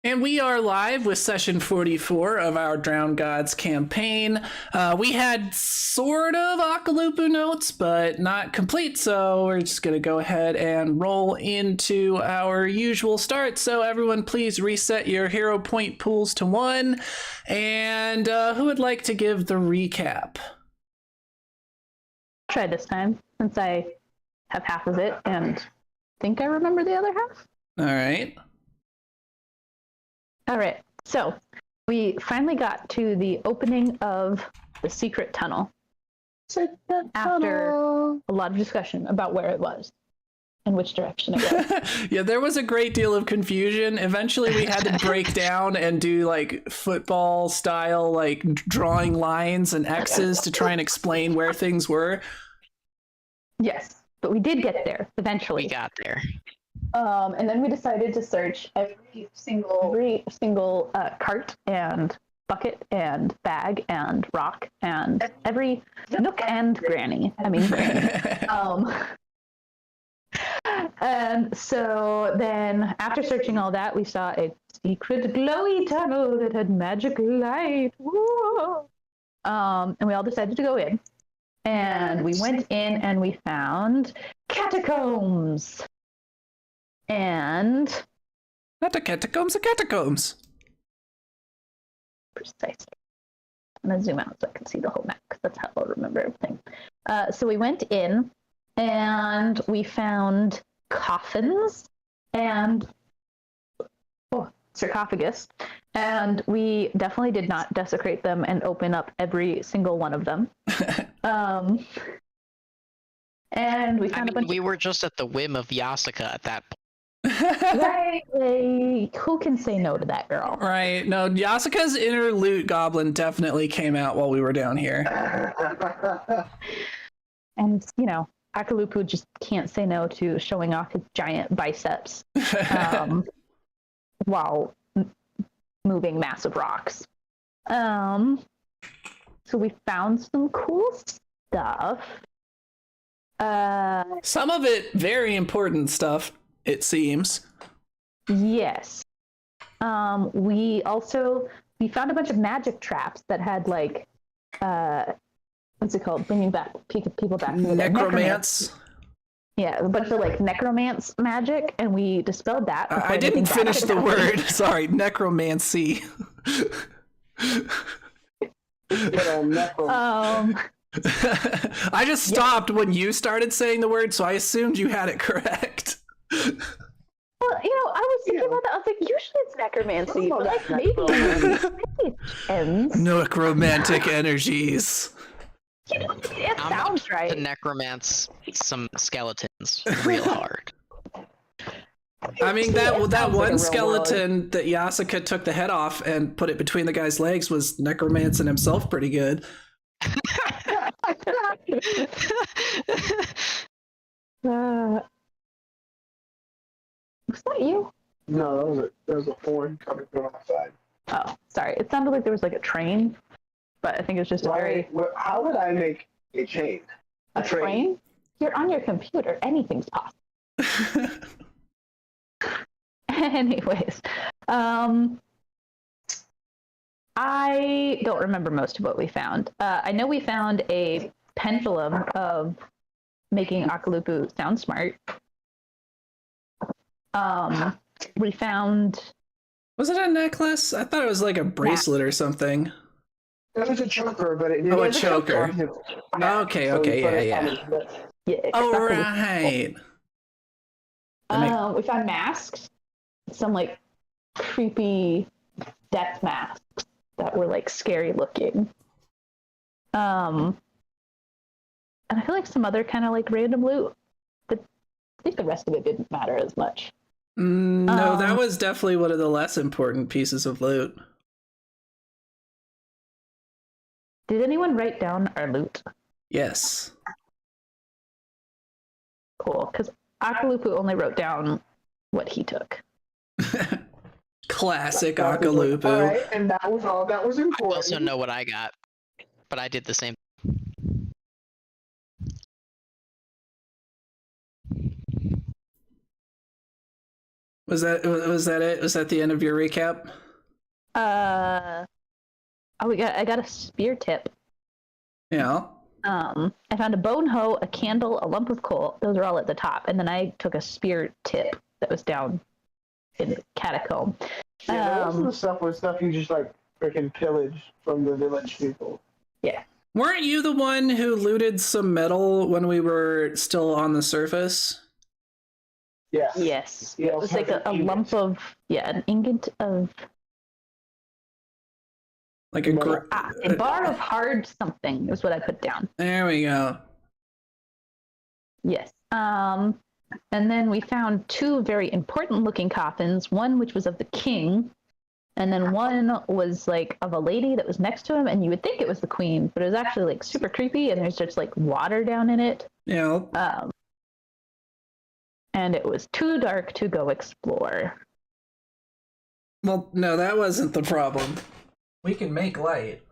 And we are live with session 44 of our Drowned Gods campaign. We had sort of Akalupu notes, but not complete, so we're just going to go ahead and roll into our usual start. So everyone, please reset your hero point pools to 1. And who would like to give the recap? I'll try this time, since I have half of it and think I remember the other half. All right. All right, so we finally got to the opening of the secret tunnel after a lot of discussion about where it was and which direction it was. Yeah, there was a great deal of confusion. Eventually we had to break down and do like football style, like drawing lines and X's to try and explain where things were. Yes, but we did get there eventually. We got there. And then we decided to search every single cart and bucket and bag and rock and every nook and granny. And so then after searching all that, we saw a secret glowy tunnel that had magic light. Whoa. And we all decided to go in. And we went in and we found catacombs. And Not the catacombs. Precisely. I'm gonna zoom out so I can see the whole map because that's how I'll remember everything. So we went in and we found coffins and sarcophagus, and we definitely did not desecrate them and open up every single one of them. And we found a bunch. We were just at the whim of Yasuka at that point. Right, who can say no to that girl? Right. No, Yasuka's inner loot goblin definitely came out while we were down here. And, you know, Akalupu just can't say no to showing off his giant biceps while moving massive rocks. So we found some cool stuff. Some of it very important stuff, it seems. Yes. We found a bunch of magic traps that had like what's it called? Bringing back people back from the dead. Necromance. Yeah, a bunch of like necromance magic, and we dispelled that. I didn't finish the word. Sorry, necromancy. I just stopped when you started saying the word, so I assumed you had it correct. Well, you know, I was thinking about that. I was like, usually it's necromancy, but like maybe it's Necromantic energies. You know, it sounds right. To necromance some skeletons real hard. I mean, that one skeleton that Yasuka took the head off and put it between the guy's legs was necromancing himself pretty good. Was that you? No, there was a horn coming from outside. Oh, sorry. It sounded like there was like a train, but I think it was just How would I make a chain? A train? You're on your computer. Anything's possible. Anyways, I don't remember most of what we found. I know we found a pendulum of making Akalupu sound smart. We found... Was it a necklace? I thought it was like a bracelet or something. It was a choker, but it a choker. Okay, yeah. Oh, right. We found masks. Some like creepy death masks that were like scary looking. And I feel like some other kind of like random loot, but I think the rest of it didn't matter as much. No, that was definitely one of the less important pieces of loot. Did anyone write down our loot? Yes. Cool, because Akalupu only wrote down what he took. Classic Akalupu. All right, and that was all that was important. I also know what I got, but I did the same. Was that it? Was that the end of your recap? I got a spear tip. Yeah. I found a bone hoe, a candle, a lump of coal. Those are all at the top, and then I took a spear tip that was down in the catacomb. Yeah, most of the stuff was stuff you just like freaking pillage from the village people. Yeah. Weren't you the one who looted some metal when we were still on the surface? Yeah. Yes. Yeah, It was like a lump of an ingot of Like a a bar of hard something is what I put down. There we go. Yes. And then we found two very important looking coffins, one which was of the king, and then one was like of a lady that was next to him, and you would think it was the queen, but it was actually like super creepy, and there's just like water down in it. Yeah. And it was too dark to go explore. Well, no, that wasn't the problem. We can make light.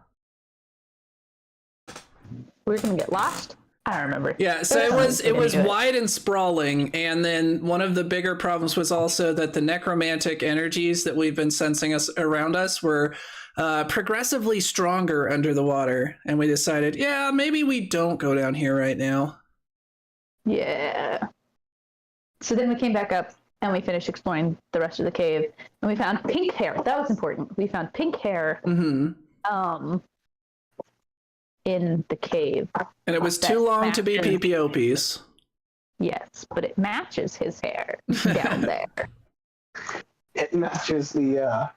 We're gonna get lost? I don't remember. Yeah, so it was wide and sprawling, and then one of the bigger problems was also that the necromantic energies that we've been sensing around us were progressively stronger under the water, and we decided, yeah, maybe we don't go down here right now. Yeah. So then we came back up and we finished exploring the rest of the cave, and we found pink hair. That was important. We found pink hair. Mm-hmm. In the cave. And it was too long to be PPOPs. Yes, but it matches his hair down there. It matches the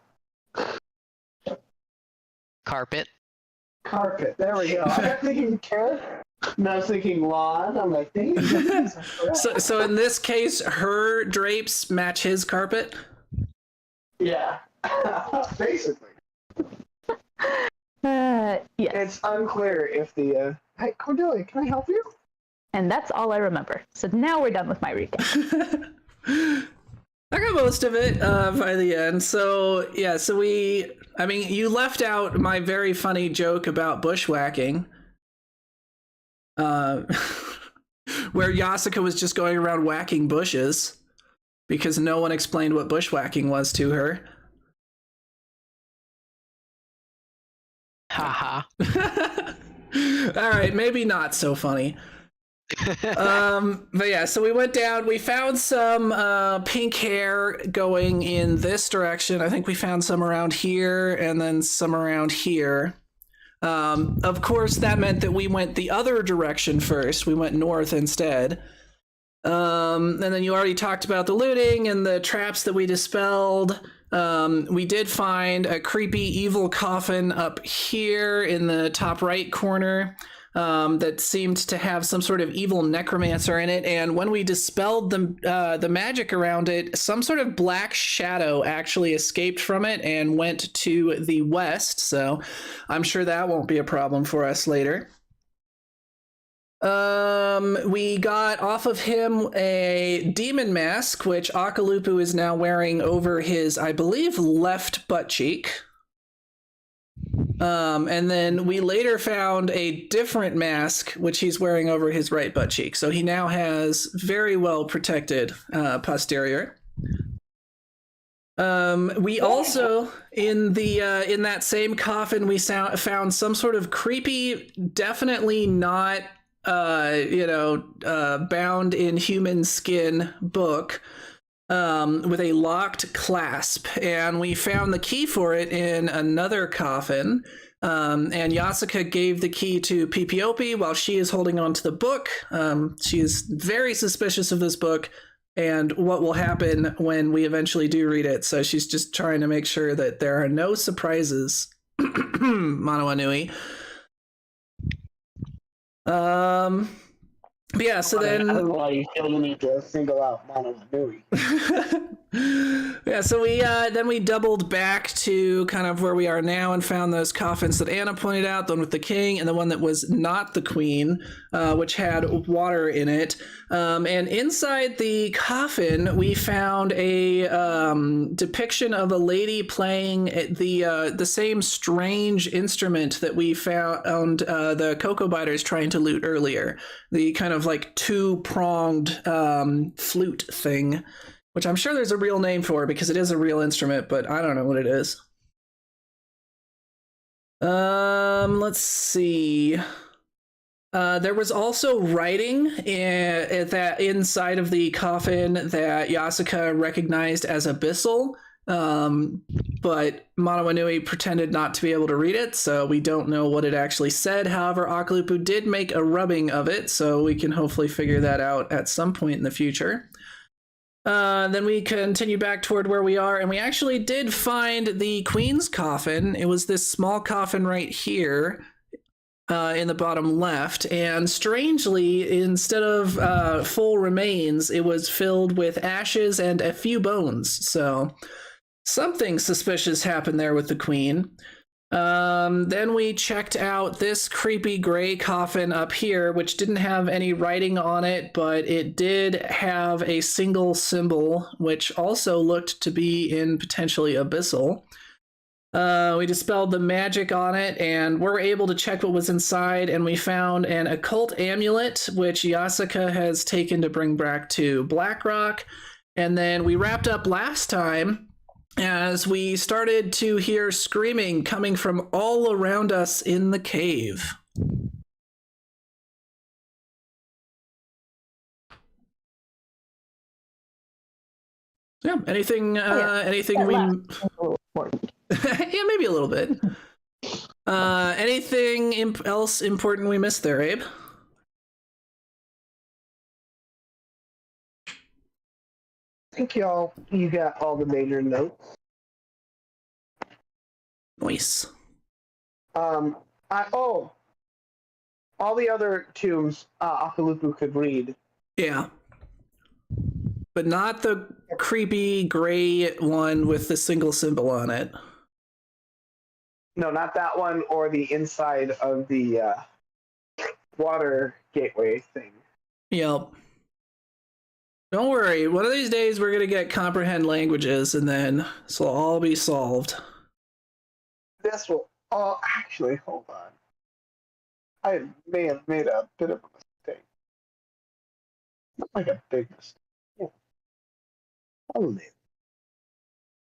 Carpet. carpet. There we go. I was thinking carrot, and I was thinking lawn. I'm like, dang. So in this case, her drapes match his carpet? Yeah. Basically. Yes. It's unclear if the hey Cordelia, can I help you? And that's all I remember. So now we're done with my recap. I got most of it by the end. So yeah, you left out my very funny joke about bushwhacking, where Yasuka was just going around whacking bushes because no one explained what bushwhacking was to her. Haha. All right, maybe not so funny. But yeah, so we went down, we found some pink hair going in this direction. I think we found some around here and then some around here. Of course, that meant that we went the other direction first. We went north instead. And then you already talked about the looting and the traps that we dispelled. We did find a creepy evil coffin up here in the top right corner that seemed to have some sort of evil necromancer in it. And when we dispelled the magic around it, some sort of black shadow actually escaped from it and went to the west. So I'm sure that won't be a problem for us later. We got off of him a demon mask, which Akalupu is now wearing over his, I believe, left butt cheek. And then we later found a different mask, which he's wearing over his right butt cheek. So he now has very well protected posterior. We also, in that same coffin, we found some sort of creepy, definitely not bound in human skin book with a locked clasp, and we found the key for it in another coffin. And Yasuka gave the key to PPOP while she is holding on to the book. She is very suspicious of this book and what will happen when we eventually do read it. So she's just trying to make sure that there are no surprises. Mano Anui. Yeah, so then I don't know why you feel the need to single out Mono Nui. Yeah, so we doubled back to kind of where we are now and found those coffins that Anna pointed out, the one with the king and the one that was not the queen, which had water in it. And inside the coffin, we found a depiction of a lady playing the same strange instrument that we found the Cocoa Biters trying to loot earlier. The kind of like two-pronged flute thing. which I'm sure there's a real name for because it is a real instrument, but I don't know what it is. Let's see. There was also writing that inside of the coffin that Yasuka recognized as abyssal, but Manawanui pretended not to be able to read it, so we don't know what it actually said. However, Akalupu did make a rubbing of it, so we can hopefully figure that out at some point in the future. Then we continue back toward where we are, and we actually did find the queen's coffin. It was this small coffin right here in the bottom left, and strangely, instead of full remains, it was filled with ashes and a few bones. So something suspicious happened there with the queen. Then we checked out this creepy gray coffin up here, which didn't have any writing on it, but it did have a single symbol, which also looked to be in potentially abyssal. We dispelled the magic on it, and we're able to check what was inside, and we found an occult amulet, which Yasuka has taken to bring back to Blackrock. And then we wrapped up last time as we started to hear screaming coming from all around us in the cave. Yeah, anything anything we yeah, maybe a little bit. Anything else important we missed there, Abe? I think you got all the major notes. Nice. All the other tombs Akalupu could read. Yeah. But not the creepy gray one with the single symbol on it. No, not that one, or the inside of the water gateway thing. Yep. Don't worry, one of these days we're gonna get comprehend languages, and then this will all be solved. This will. Oh, actually, hold on. I may have made a bit of a mistake. Not like a big mistake. Yeah. Only.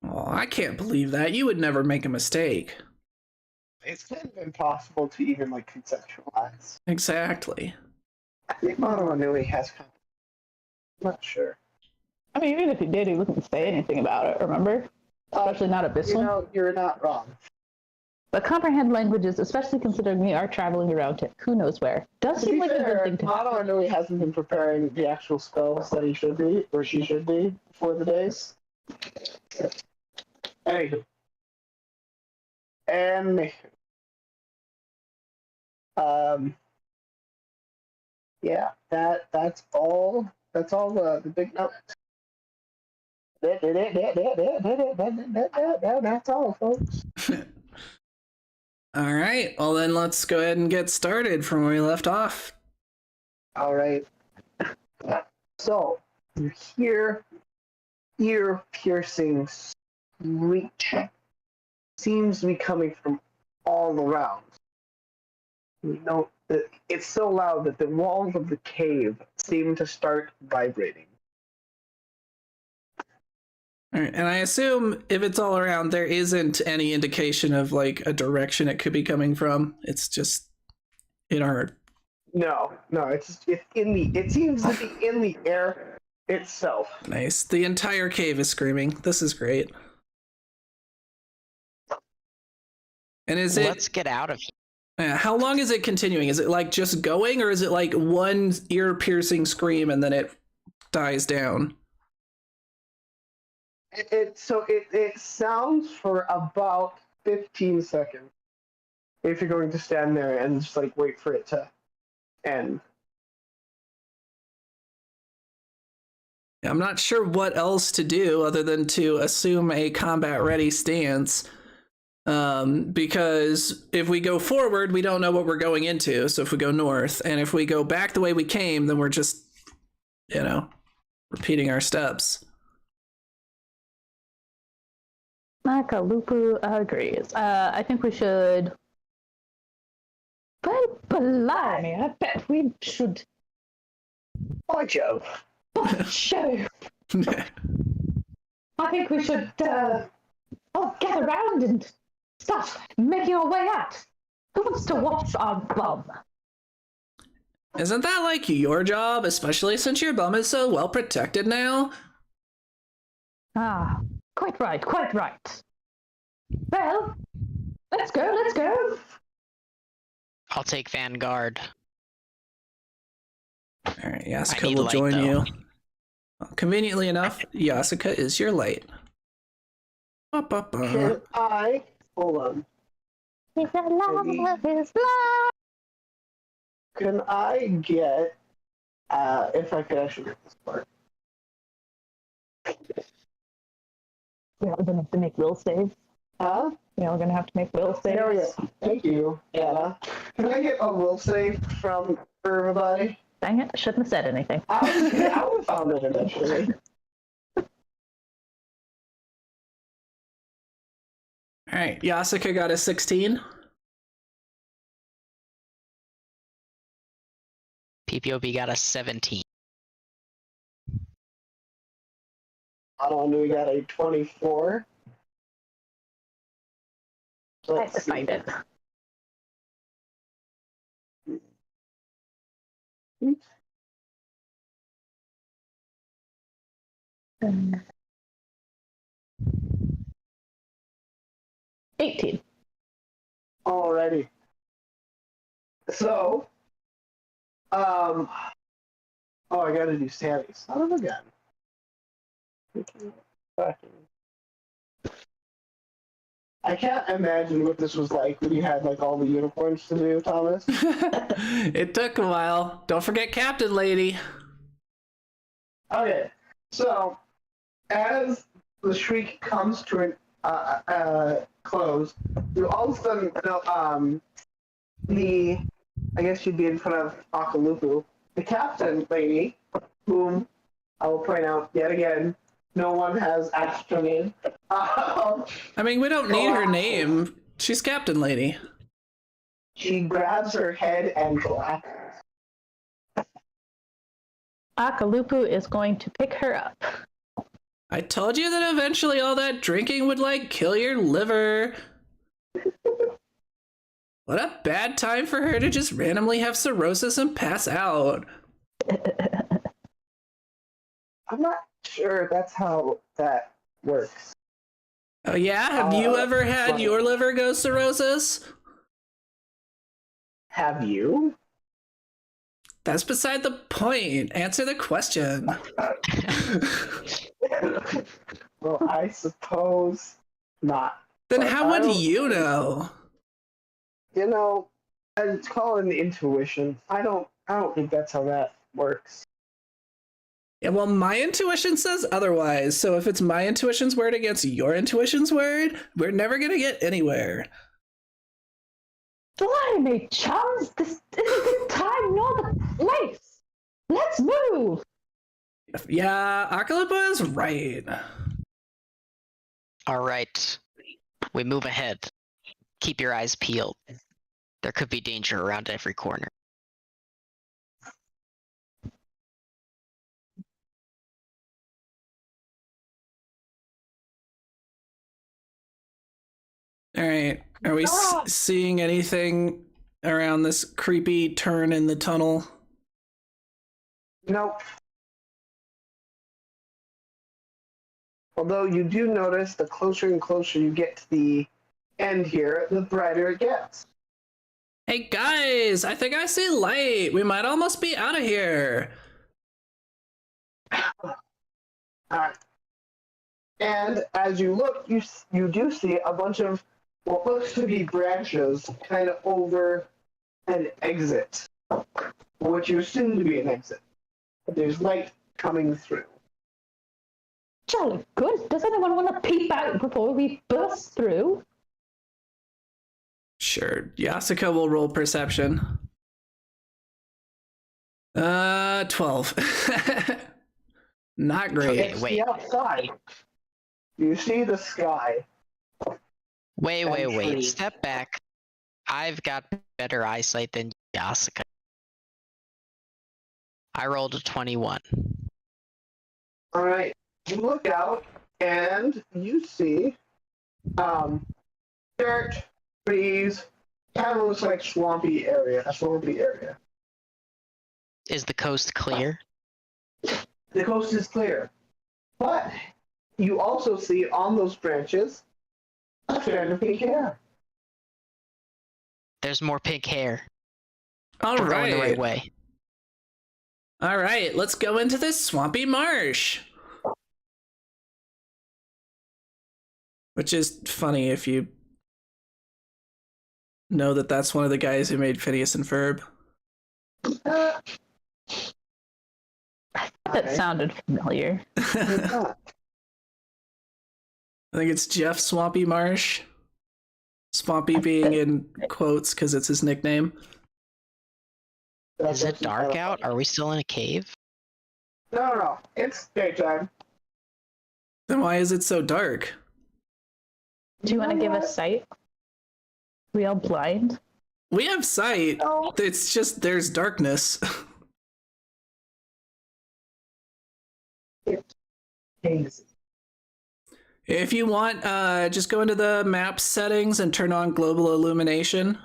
Oh, I can't believe that. You would never make a mistake. It's kind of impossible to even like conceptualize. Exactly. I think Manawanui has kind of. I'm not sure. I mean, even if he did, he wouldn't say anything about it, remember? Especially not abyssal. You know, you're not wrong. But comprehend languages, especially considering we are traveling around to who knows where, does seem like a good thing to have. Manawanui hasn't been preparing the actual spells that he should be, or she should be, for the days. Anywho. And yeah, that's all the big notes. That's all, folks. All right, well then let's go ahead and get started from where we left off. All right. So you hear ear-piercing screech. Seems to be coming from all around. You know, it's so loud that the walls of the cave seem to start vibrating. All right, and I assume if it's all around, there isn't any indication of like a direction it could be coming from. It's just in our. No, it's in the. It seems to be in the air itself. Nice. The entire cave is screaming. This is great. And is it? Let's get out of here. How long is it continuing? Is it like just going, or is it like one ear-piercing scream and then it dies down? It sounds for about 15 seconds. If you're going to stand there and just like wait for it to end. I'm not sure what else to do other than to assume a combat-ready stance. Because if we go forward, we don't know what we're going into. So if we go north, and if we go back the way we came, then we're just, repeating our steps. Akalupu agrees. I think we should. Well, blimey, I bet we should. By Jove. By Jove. I think we should all gather around and start making our way out. Who wants to watch our bum? Isn't that like your job, especially since your bum is so well protected now? Ah, quite right, quite right. Well, let's go, let's go. I'll take Vanguard. All right, I Yasuka need will light, join though. you. Well, conveniently enough, Yasuka is your light. Can I hold on? It's a love, it's love. Can I get if I could actually get this part? Yeah, we're gonna have to make will saves. Huh? Yeah, we're gonna have to make will saves. There we go. Thank you, Anna. Can I get a will save from everybody? Dang it, I shouldn't have said anything. I would have found it eventually. All right, Yasuka got a 16. PPOB got a 17. We got a 24. I have to find it. Um, 18. Alrighty. So, oh, I gotta do Sammy. Son of a gun. I can't imagine what this was like when you had like all the unicorns to do, Thomas. It took a while. Don't forget Captain Lady. Okay, so as the shriek comes to an close, you all of a sudden I guess you'd be in front of Akalupu, the captain lady, whom I will point out yet again, no one has asked her name. I mean, we don't need her name. She's Captain Lady. She grabs her head and collapses. Akalupu is going to pick her up. I told you that eventually all that drinking would, like, kill your liver. What a bad time for her to just randomly have cirrhosis and pass out. I'm not sure that's how that works. Oh yeah? Have you ever had your liver go cirrhosis? Have you? That's beside the point. Answer the question. Well, I suppose not. Then But how would you know? You know, it's called an intuition. I don't think that's how that works. Yeah, well, my intuition says otherwise. So if it's my intuition's word against your intuition's word, we're never gonna get anywhere. Blimey, chums, this isn't the time nor the place. Let's move. Yeah, Akalupa is right. All right. We move ahead. Keep your eyes peeled. There could be danger around every corner. All right. Are we seeing anything around this creepy turn in the tunnel? Nope. Although you do notice the closer and closer you get to the end here, the brighter it gets. Hey guys, I think I see light. We might almost be out of here. Alright. And as you look, you do see a bunch of what looks to be branches kind of over an exit, which you assume to be an exit. But there's light coming through. Jolly good. Does anyone want to peep out before we burst through? Sure, Yasuka will roll perception. 12. Not great. It's the outside. You see the sky. Wait. Step back. I've got better eyesight than Yasuka. I rolled a 21. Alright. You look out, and you see dirt, trees, kind of looks like a swampy area. Is the coast clear? The coast is clear, but you also see on those branches a strand of pink hair. There's more pink hair. All We're going the right right. way. All right, let's go into this swampy marsh. Which is funny if you know that that's one of the guys who made Phineas and Ferb. That sounded familiar. I think it's Jeff Swampy Marsh. Swampy being in quotes because it's his nickname. Is it dark out? Are we still in a cave? No. It's daytime. Then why is it so dark? Do you want to give us sight? We all blind? We have sight. No. It's just there's darkness. Hazy. If you want, just go into the map settings and turn on global illumination.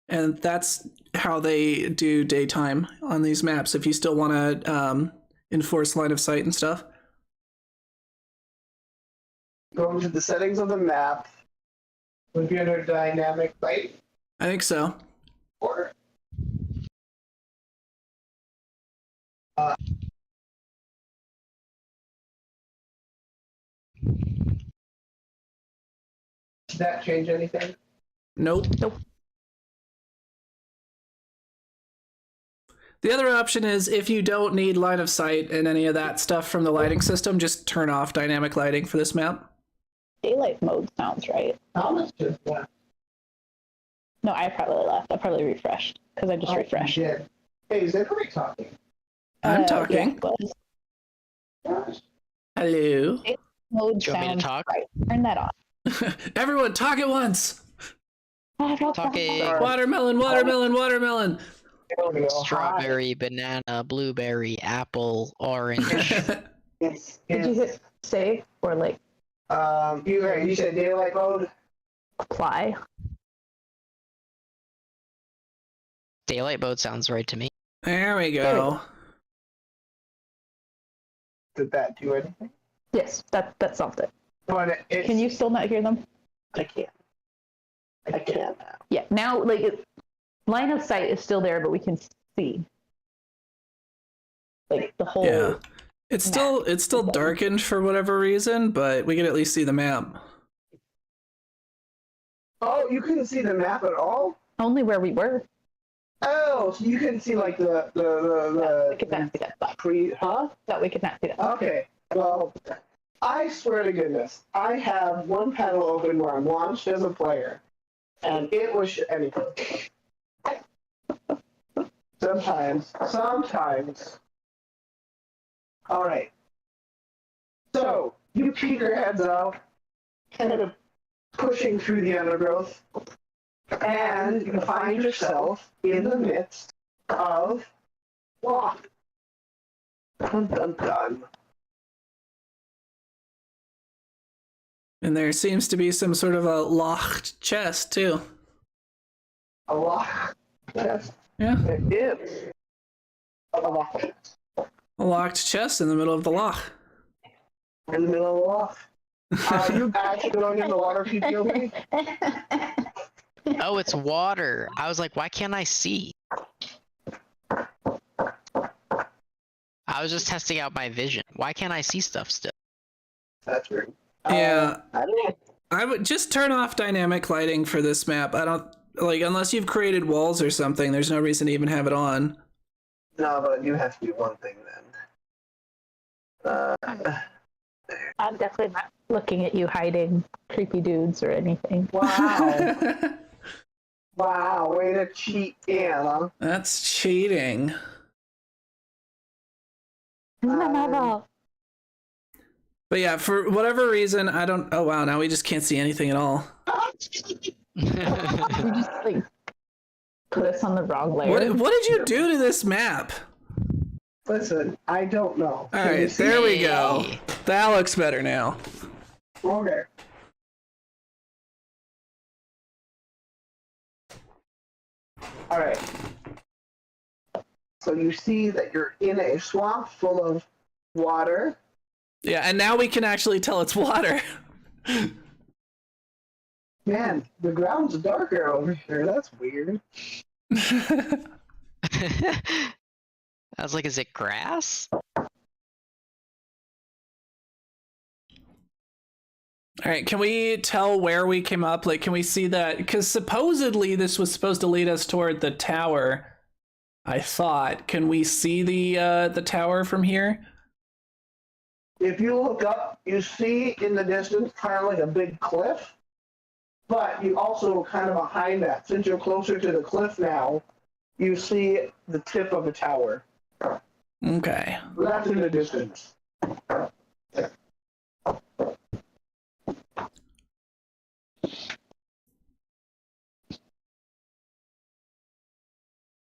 And that's how they do daytime on these maps if you still want to enforce line of sight and stuff. Go to the settings of the map. Would be under dynamic light I think so. or did that change anything? Nope. The other option is if you don't need line of sight and any of that stuff from the lighting system, just turn off dynamic lighting for this map. Daylight mode sounds right. Yeah. No, I probably left. I probably refreshed because I just refreshed. Yeah. Hey, is everybody talking? I'm Yeah, talking. but Gosh. Hello. mode Do you want me to sounds talk? right. Turn that off. Everyone, talk at once. Talking. Sorry. Watermelon, watermelon, watermelon. There we go. Strawberry, banana, blueberry, apple, orange. Hi. It's Did you hit save or like you said daylight mode. apply? Daylight mode sounds right to me. There we go. Did that do anything? Yes, that solved it. But it's, Can you still not hear them? I can't. I can't now. Yeah, now like line of sight is still there, but we can see like the whole. Yeah. It's still darkened for whatever reason, but we can at least see the map. Oh, you couldn't see the map at all? Only where we were. Oh, so you couldn't see like We the could not see that. But huh? that we could not see that. Okay. Well, I swear to goodness, I have one panel open where I'm launched as a player, and it was anything. Sometimes. All right. So you peek your heads out, kind of pushing through the undergrowth, and you find yourself in the midst of loch. Dun dun dun. And there seems to be some sort of a locked chest too. A loch. Yes, Yeah. it is. A loch. A locked chest in the middle of the loch. In the middle of the loch. You actually going in the water PPOP? Oh, it's water. I was like, why can't I see? I was just testing out my vision. Why can't I see stuff still? That's weird. Yeah. I don't know. I would just turn off dynamic lighting for this map. I don't like unless you've created walls or something, there's no reason to even have it on. No, but you have to do one thing then. I'm definitely not looking at you hiding creepy dudes or anything. Wow. Wow, way to cheat, Anna. That's cheating. No. But yeah, for whatever reason, I don't. Oh wow, now we just can't see anything at all. You just like put us on the wrong layer. What did you do to this map? Listen, I don't know. All Can you right, see? there we go. Hey. That looks better now. Okay. All right. So you see that you're in a swamp full of water. Yeah, and now we can actually tell it's water. Man, the ground's darker over here. That's weird. I was like, is it grass? All right, can we tell where we came up? Like, can we see that? Because supposedly this was supposed to lead us toward the tower. I thought. Can we see the tower from here? If you look up, you see in the distance kind of like a big cliff, but you also kind of behind that, since you're closer to the cliff now, you see the tip of a tower. Okay. That's in the distance.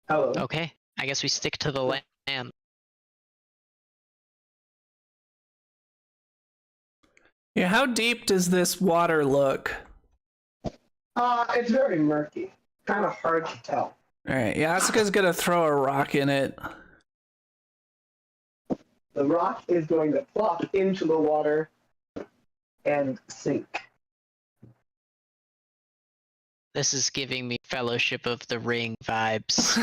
Hello. Okay, I guess we stick to the land. Yeah, how deep does this water look? It's very murky. Kind of hard to tell. All right, Yasuka's gonna throw a rock in it. The rock is going to plop into the water and sink. This is giving me Fellowship of the Ring vibes.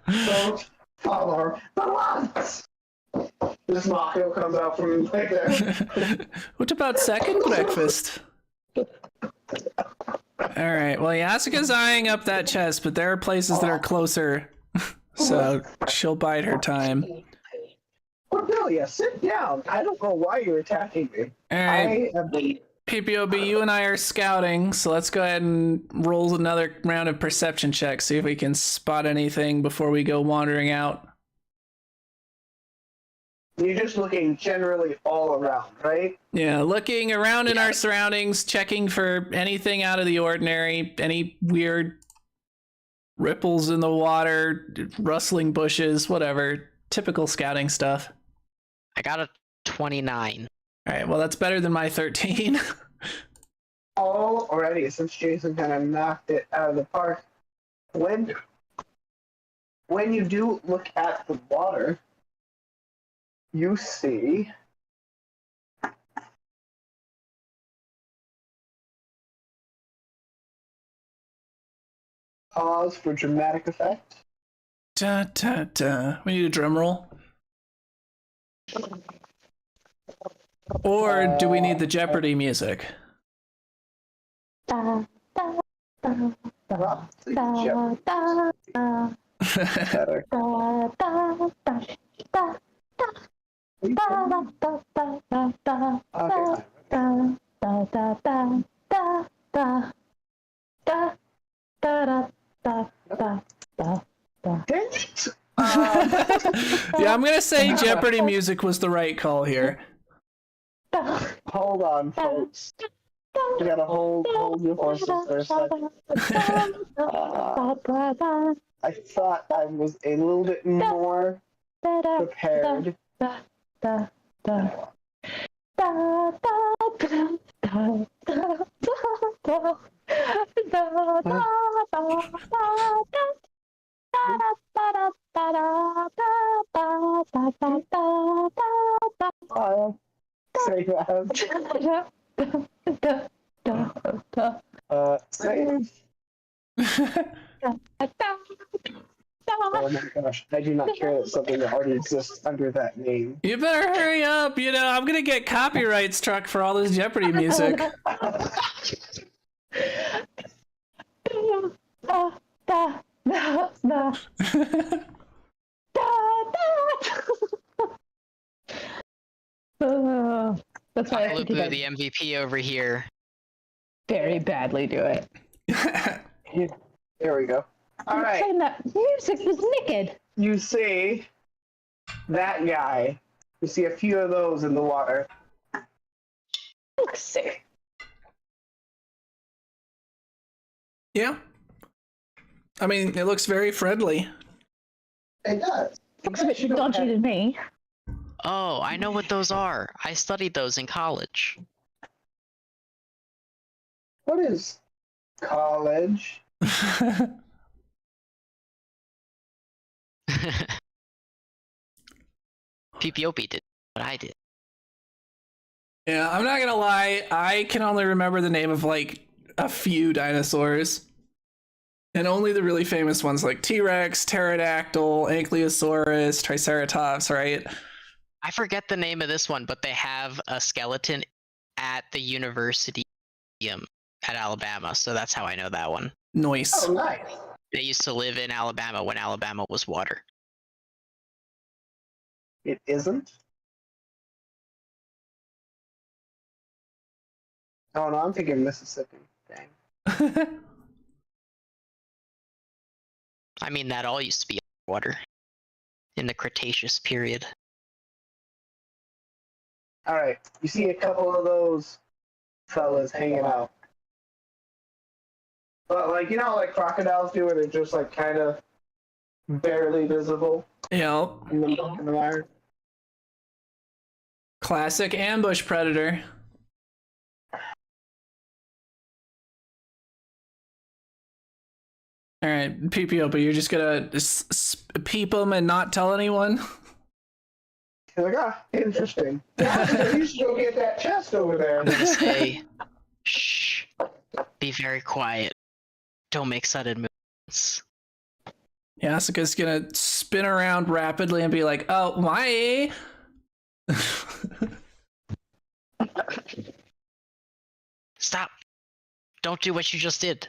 Don't follow the lights. This Mako comes out from right there. What about second breakfast? All right, well, Yasuka's eyeing up that chest, but there are places that are closer, so she'll bide her time. Cordelia, sit down. I don't know why you're attacking me. All right, I am PPOB, you and I are scouting, so let's go ahead and roll another round of perception checks, see if we can spot anything before we go wandering out. You're just looking generally all around, right? Yeah, looking around in our surroundings, checking for anything out of the ordinary, any weird ripples in the water, rustling bushes, whatever. Typical scouting stuff. I got a 29. All right, well, that's better than my 13. Already, since Jason kind of knocked it out of the park, when you do look at the water, you see pause for dramatic effect. Da, da, da. We need a drum roll. Or do we need the Jeopardy music? Da, da, da, da, Probably da, Jeopardy. da, da, Better. da, da, da, da, da, da, da, da, da, da, Okay. da, da, da, da, da, da, da, da, da, da, da, da. Dang it! Yeah, I'm gonna say Jeopardy music was the right call here. Hold on, folks. You gotta hold your horses for a second. I thought I was a little bit more prepared. Say that. Save. Oh my gosh, I do not care that something that already exists under that name. You better hurry up. You know, I'm gonna get copyright struck for all this Jeopardy music. That's why I think Lupu, the MVP over here. very badly do it. There we go. All right. Saying that music was naked. You see that guy. You see a few of those in the water. Looks sick. Yeah. I mean, it looks very friendly. It does. Looks a bit dodgy to me. Oh, I know what those are. I studied those in college. What is college? PPOP did what I did. Yeah, I'm not gonna lie. I can only remember the name of like a few dinosaurs. And only the really famous ones like T-Rex, Pterodactyl, Ankylosaurus, Triceratops, right? I forget the name of this one, but they have a skeleton at the university at Alabama, so that's how I know that one. Nice. Oh, nice. They used to live in Alabama when Alabama was water. It isn't? Oh, no, I'm thinking Mississippi. Dang. I mean, that all used to be water in the Cretaceous period. All right, you see a couple of those fellas hanging out. But, like, you know, like crocodiles do, where they're just, like, kind of barely visible Yep. in the mire. Classic ambush predator. All right, PPO, but you're just gonna peep them and not tell anyone? He's like, ah, interesting. Yeah, you should go get that chest over there. I'm gonna say, shh, be very quiet. Don't make sudden movements. Yasuka's gonna spin around rapidly and be like, oh, my. Stop. Don't do what you just did.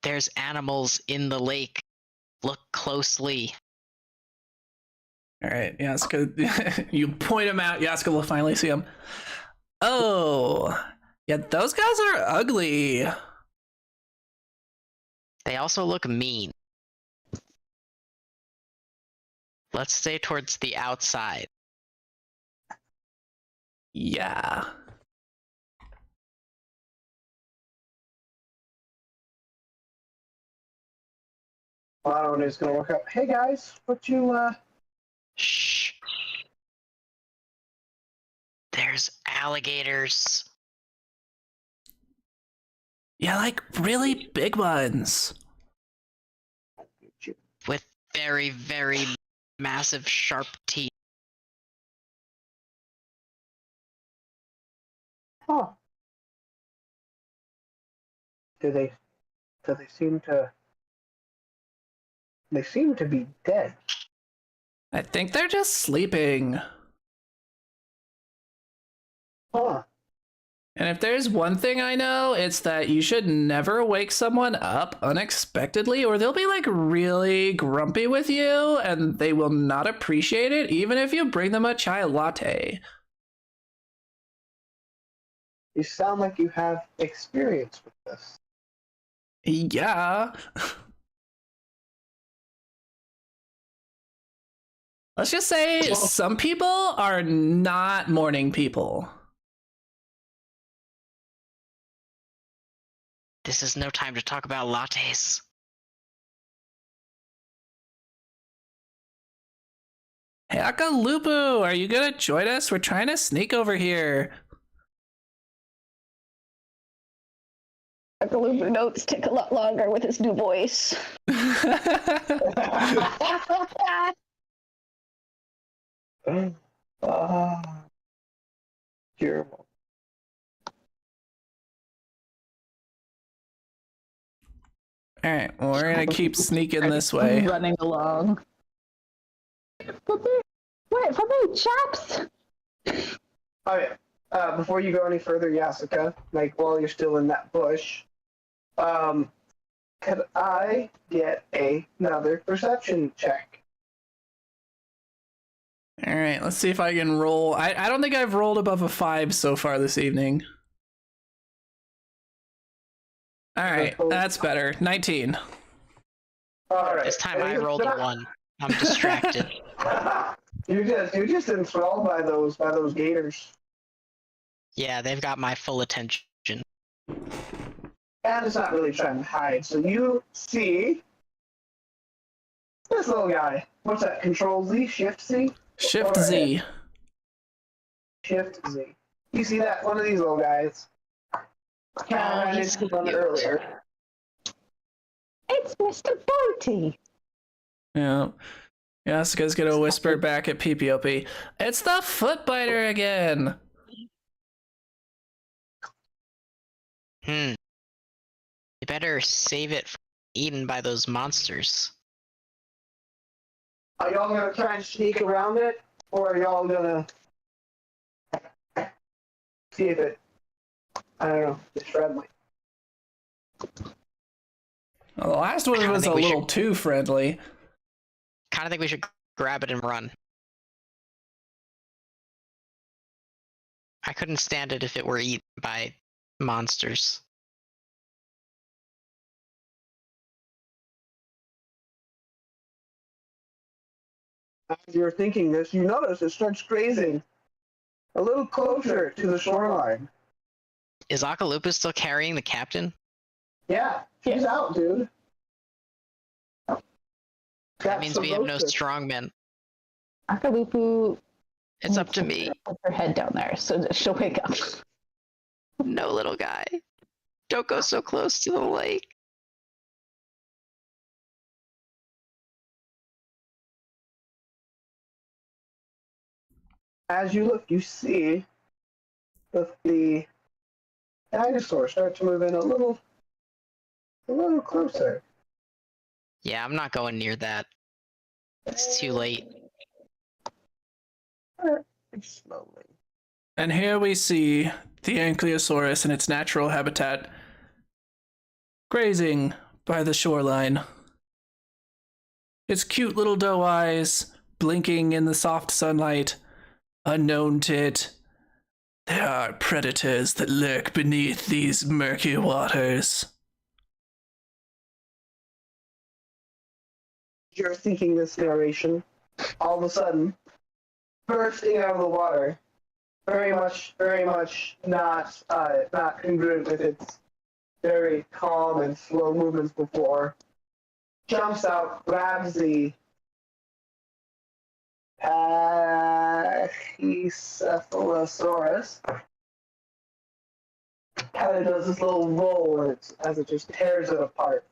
There's animals in the lake. Look closely. All right, Yasuka, you point him out. Yasuka will finally see him. Oh, yeah, those guys are ugly. They also look mean. Let's stay towards the outside. Yeah. Mono is gonna walk up. Hey guys, what you Shh. There's alligators. Yeah, like really big ones. With very, very massive sharp teeth. Huh. Do they seem to be dead? I think they're just sleeping. Huh. And if there's one thing I know, it's that you should never wake someone up unexpectedly, or they'll be like really grumpy with you and they will not appreciate it, even if you bring them a chai latte. You sound like you have experience with this. Yeah. Let's just say some people are not morning people. This is no time to talk about lattes. Hey, Akalupu, are you gonna join us? We're trying to sneak over here. Akalubu notes take a lot longer with his new voice. Terrible. All right, well, we're gonna keep sneaking this way. Running along. Wait for me, chaps! Okay. Before you go any further, Yasuka, like while you're still in that bush, could I get another perception check? All right, let's see if I can roll. I don't think I've rolled above a 5 so far this evening. All right, that's better. 19. All right. This time I rolled a 1. I'm distracted. You're just enthralled by those gators. Yeah, they've got my full attention. And it's not really trying to hide. So you see This little guy. What's that? Control Z? Shift Z? Shift Z. Shift Z. You see that? One of these little guys. I ran into one earlier. It's Mr. Boaty. Yeah. Yasuka's gonna whisper back at PPOP, "It's the Footbiter again!" You better save it from eaten by those monsters. Are y'all gonna try and sneak around it? Or are y'all gonna see if it, I don't know, it's friendly? Well, the last one was a little too friendly. Kind of think we should grab it and run. I couldn't stand it if it were eaten by monsters. As you're thinking this, you notice it starts grazing a little closer to the shoreline. Is Akalupa still carrying the captain? Yeah, she's out, dude. That means we have no strongmen. Akalupu. It's up to me. Put her head down there so that she'll wake up. No, little guy. Don't go so close to the lake. As you look, you see the dinosaur start to move in a little closer. Yeah, I'm not going near that. It's too late. Slowly. And here we see the Ankylosaurus in its natural habitat, grazing by the shoreline. Its cute little doe eyes blinking in the soft sunlight. Unknown to it, there are predators that lurk beneath these murky waters. You're thinking this narration, all of a sudden, bursting out of the water, very much not congruent with its very calm and slow movements before, jumps out, grabs the Pachycephalosaurus, kind of does this little roll as it just tears it apart.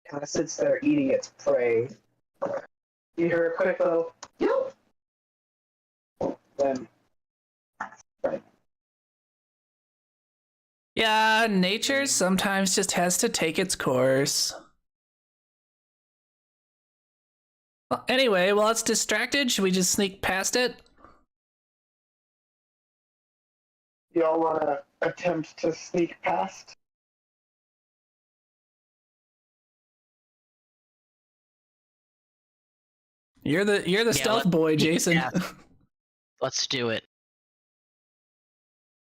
Kind of sits there eating its prey. You hear a quick little yelp. Then, right. Yeah, nature sometimes just has to take its course. Well, anyway, while it's distracted, should we just sneak past it? Y'all want to attempt to sneak past? You're the stealth boy, Jason. Yeah. Let's do it.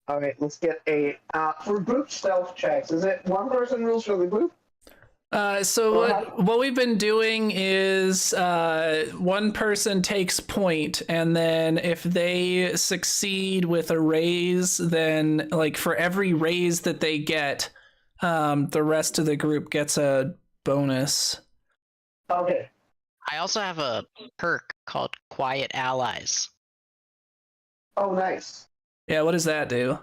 All right, let's get a for group stealth checks. Is it one person rules for the group? So what we've been doing is one person takes point, and then if they succeed with a raise, then like for every raise that they get, the rest of the group gets a bonus. Okay. I also have a perk called Quiet Allies. Oh, nice. Yeah, what does that do?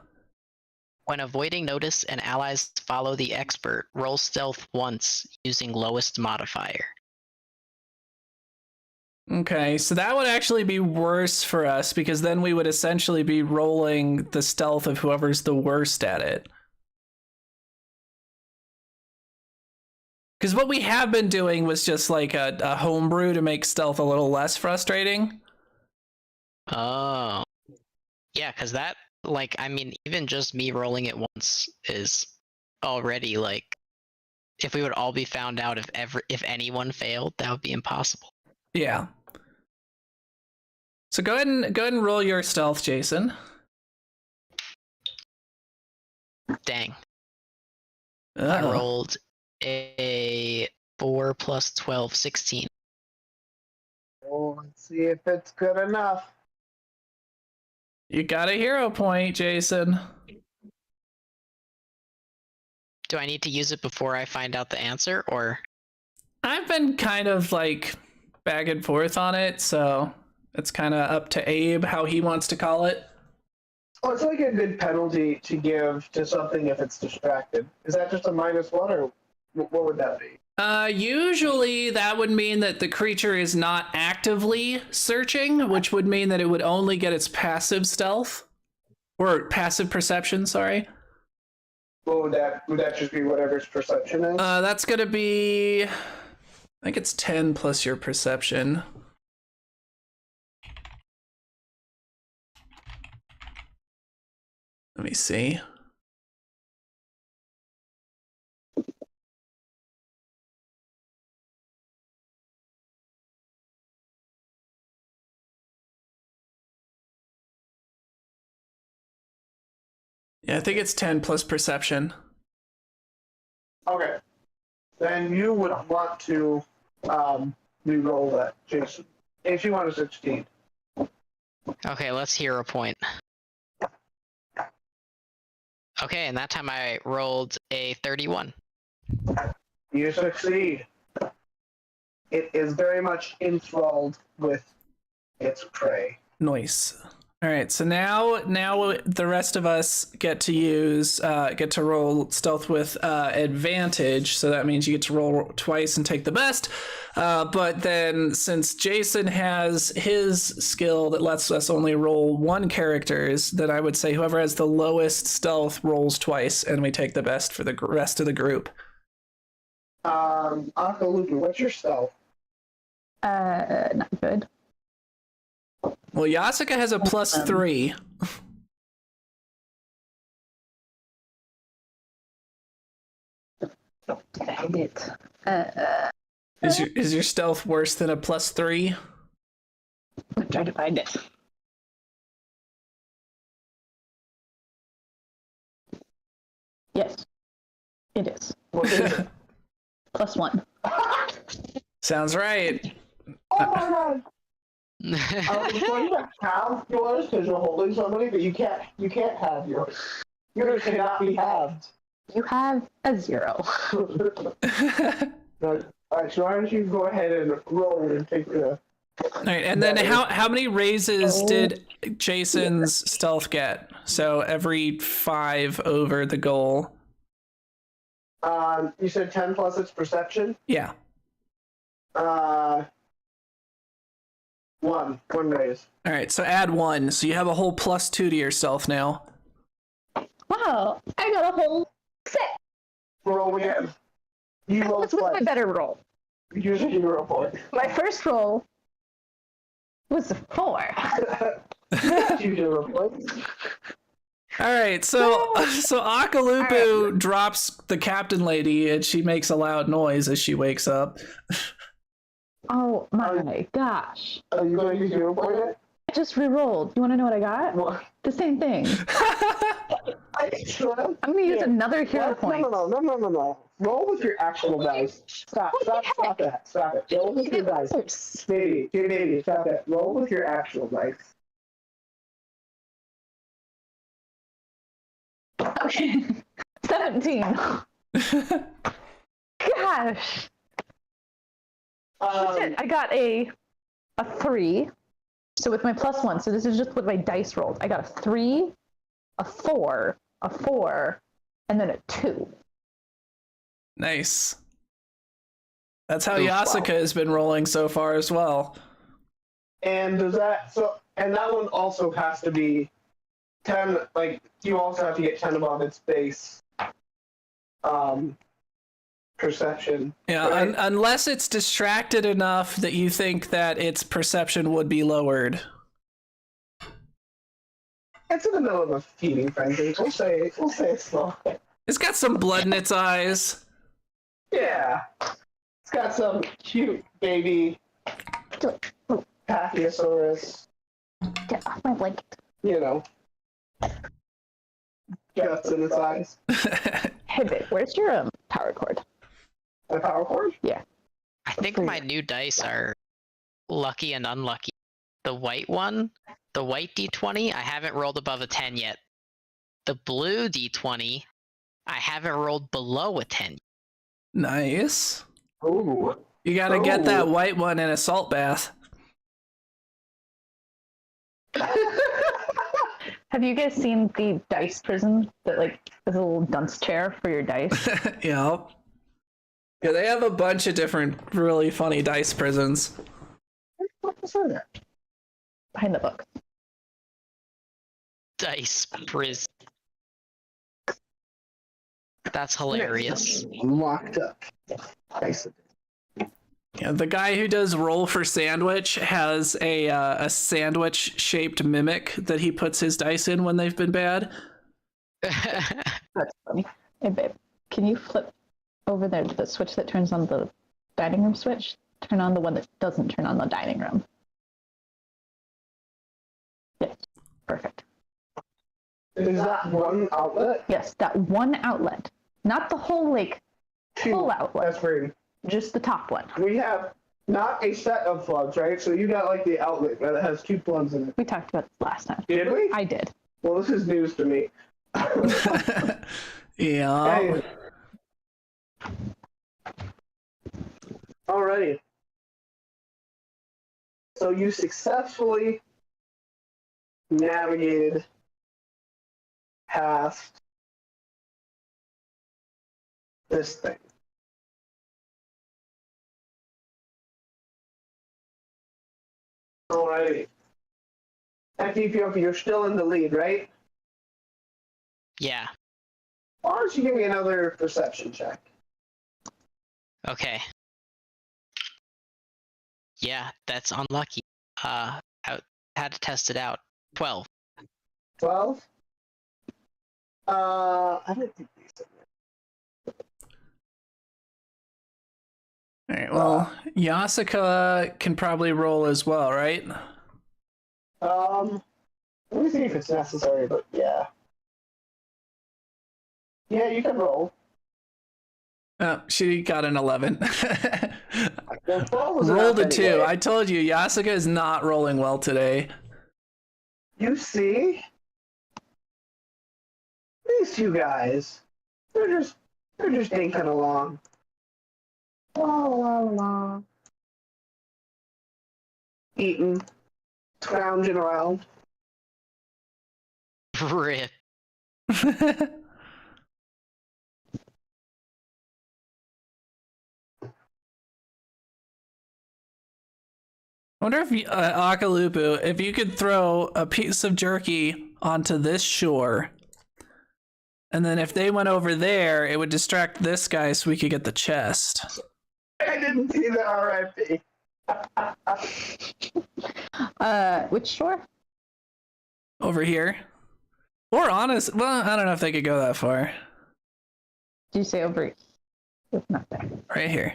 When avoiding notice and allies follow the expert, roll stealth once using lowest modifier. Okay, so that would actually be worse for us because then we would essentially be rolling the stealth of whoever's the worst at it. Because what we have been doing was just like a homebrew to make stealth a little less frustrating. Oh. Yeah, because that, like, I mean, even just me rolling it once is already, like, if we would all be found out if anyone failed, that would be impossible. Yeah. So go ahead and roll your stealth, Jason. Dang. Uh-oh. I rolled a 4 plus 12, 16. Oh, let's see if it's good enough. You got a hero point, Jason. Do I need to use it before I find out the answer, or? I've been kind of like back and forth on it, so it's kind of up to Abe how he wants to call it. Oh, it's like a good penalty to give to something if it's distracted. Is that just a -1, or what would that be? Usually that would mean that the creature is not actively searching, which would mean that it would only get its passive stealth or passive perception, sorry. What would that just be whatever's perception is? That's gonna be, I think it's 10 plus your perception. Let me see. Yeah, I think it's 10 plus perception. Okay. Then you would want to re-roll that, Jason. If you want a 16. Okay, let's hear a point. Okay, and that time I rolled a 31. You succeed. It is very much enthralled with its prey. Nice. All right, so now the rest of us get to roll stealth with advantage. So that means you get to roll twice and take the best. But then since Jason has his skill that lets us only roll one characters, then I would say whoever has the lowest stealth rolls twice, and we take the best for the rest of the group. Akaluku, what's your stealth? Not good. Well, Yasuka has a +3. Dang it. Is your stealth worse than a +3? I'm trying to find it. Yes, it is. What is it? +1. Sounds right. Oh my god! Before you have yours because you're holding somebody, but you can't have yours. Yours cannot be halved. You have a 0. Alright, so why don't you go ahead and roll and take the... All right, and then how many raises did Jason's stealth get? So every 5 over the goal. You said 10 plus its perception? Yeah. One raise. All right, so add 1. So you have a whole +2 to your stealth now. Wow, I got a whole 6. Roll again. You roll What's my twice. better roll? Use a hero point. My first roll was a 4. You hero points. All right, so Akalupu drops the captain lady, and she makes a loud noise as she wakes up. Oh my gosh. Are you going to use hero point yet? I just re-rolled. You want to know what I got? What? The same thing. I'm I'm going to use another hero point. No. Roll with your actual dice. Stop that. Stop it. Roll with your dice. Baby, stop that. Roll with your actual dice. Okay. 17. Gosh. I got a 3. So with my +1, so this is just what my dice rolled. I got a 3, a 4, a 4, and then a 2. Nice. That's how Yasuka has been rolling so far as well. And that one also has to be 10, like, you also have to get 10 above its base perception. Yeah, right? unless it's distracted enough that you think that its perception would be lowered. It's in the middle of a feeding frenzy. We'll say it's low. It's got some blood in its eyes. Yeah. It's got some cute baby Pachyosaurus, Get off my blanket. Guts in its eyes. Hey, babe, where's your power cord? My power cord? Yeah. I think my new dice are lucky and unlucky. The white one, the white D20, I haven't rolled above a 10 yet. The blue D20, I haven't rolled below a 10. Nice. Ooh. You gotta get that white one in a salt bath. Have you guys seen the dice prison that like is a little dunce chair for your dice? Yeah. Yeah, they have a bunch of different really funny dice prisons. What was that? Behind the book. Dice prison. That's hilarious. Locked up. Nice. Yeah, the guy who does roll for sandwich has a sandwich shaped mimic that he puts his dice in when they've been bad. That's funny. Hey babe, can you flip over there to the switch that turns on the dining room switch? Turn on the one that doesn't turn on the dining room. Yes, perfect. Is that one outlet? Yes, that one outlet, not the whole like full outlet. That's weird. Just the top one. We have not a set of plugs, right? So you got like the outlet that has 2 plugs in it. We talked about this last time. Did we? I did. Well, this is news to me. Yeah. Hey. Alrighty. So you successfully navigated past this thing. Alrighty. FDP, you're still in the lead, right? Yeah. Why don't you give me another perception check? Okay. Yeah, that's unlucky. I had to test it out. 12. 12? I don't think these are All right, well, Yasuka can probably roll as well, right? Let me see if it's necessary, but yeah. Yeah, you can roll. Oh, she got an 11. Well, 12 was Rolled a enough 2. anyway. I told you, Yasuka is not rolling well today. You see? These two guys. They're just dinking along. La la la. Eating. Scrounging around. Rip. I wonder if Akalupu, if you could throw a piece of jerky onto this shore, and then if they went over there, it would distract this guy so we could get the chest. I didn't see the RIP. Which shore? Over here. Or honest, well, I don't know if they could go that far. Did you say over? It's not there. Right here.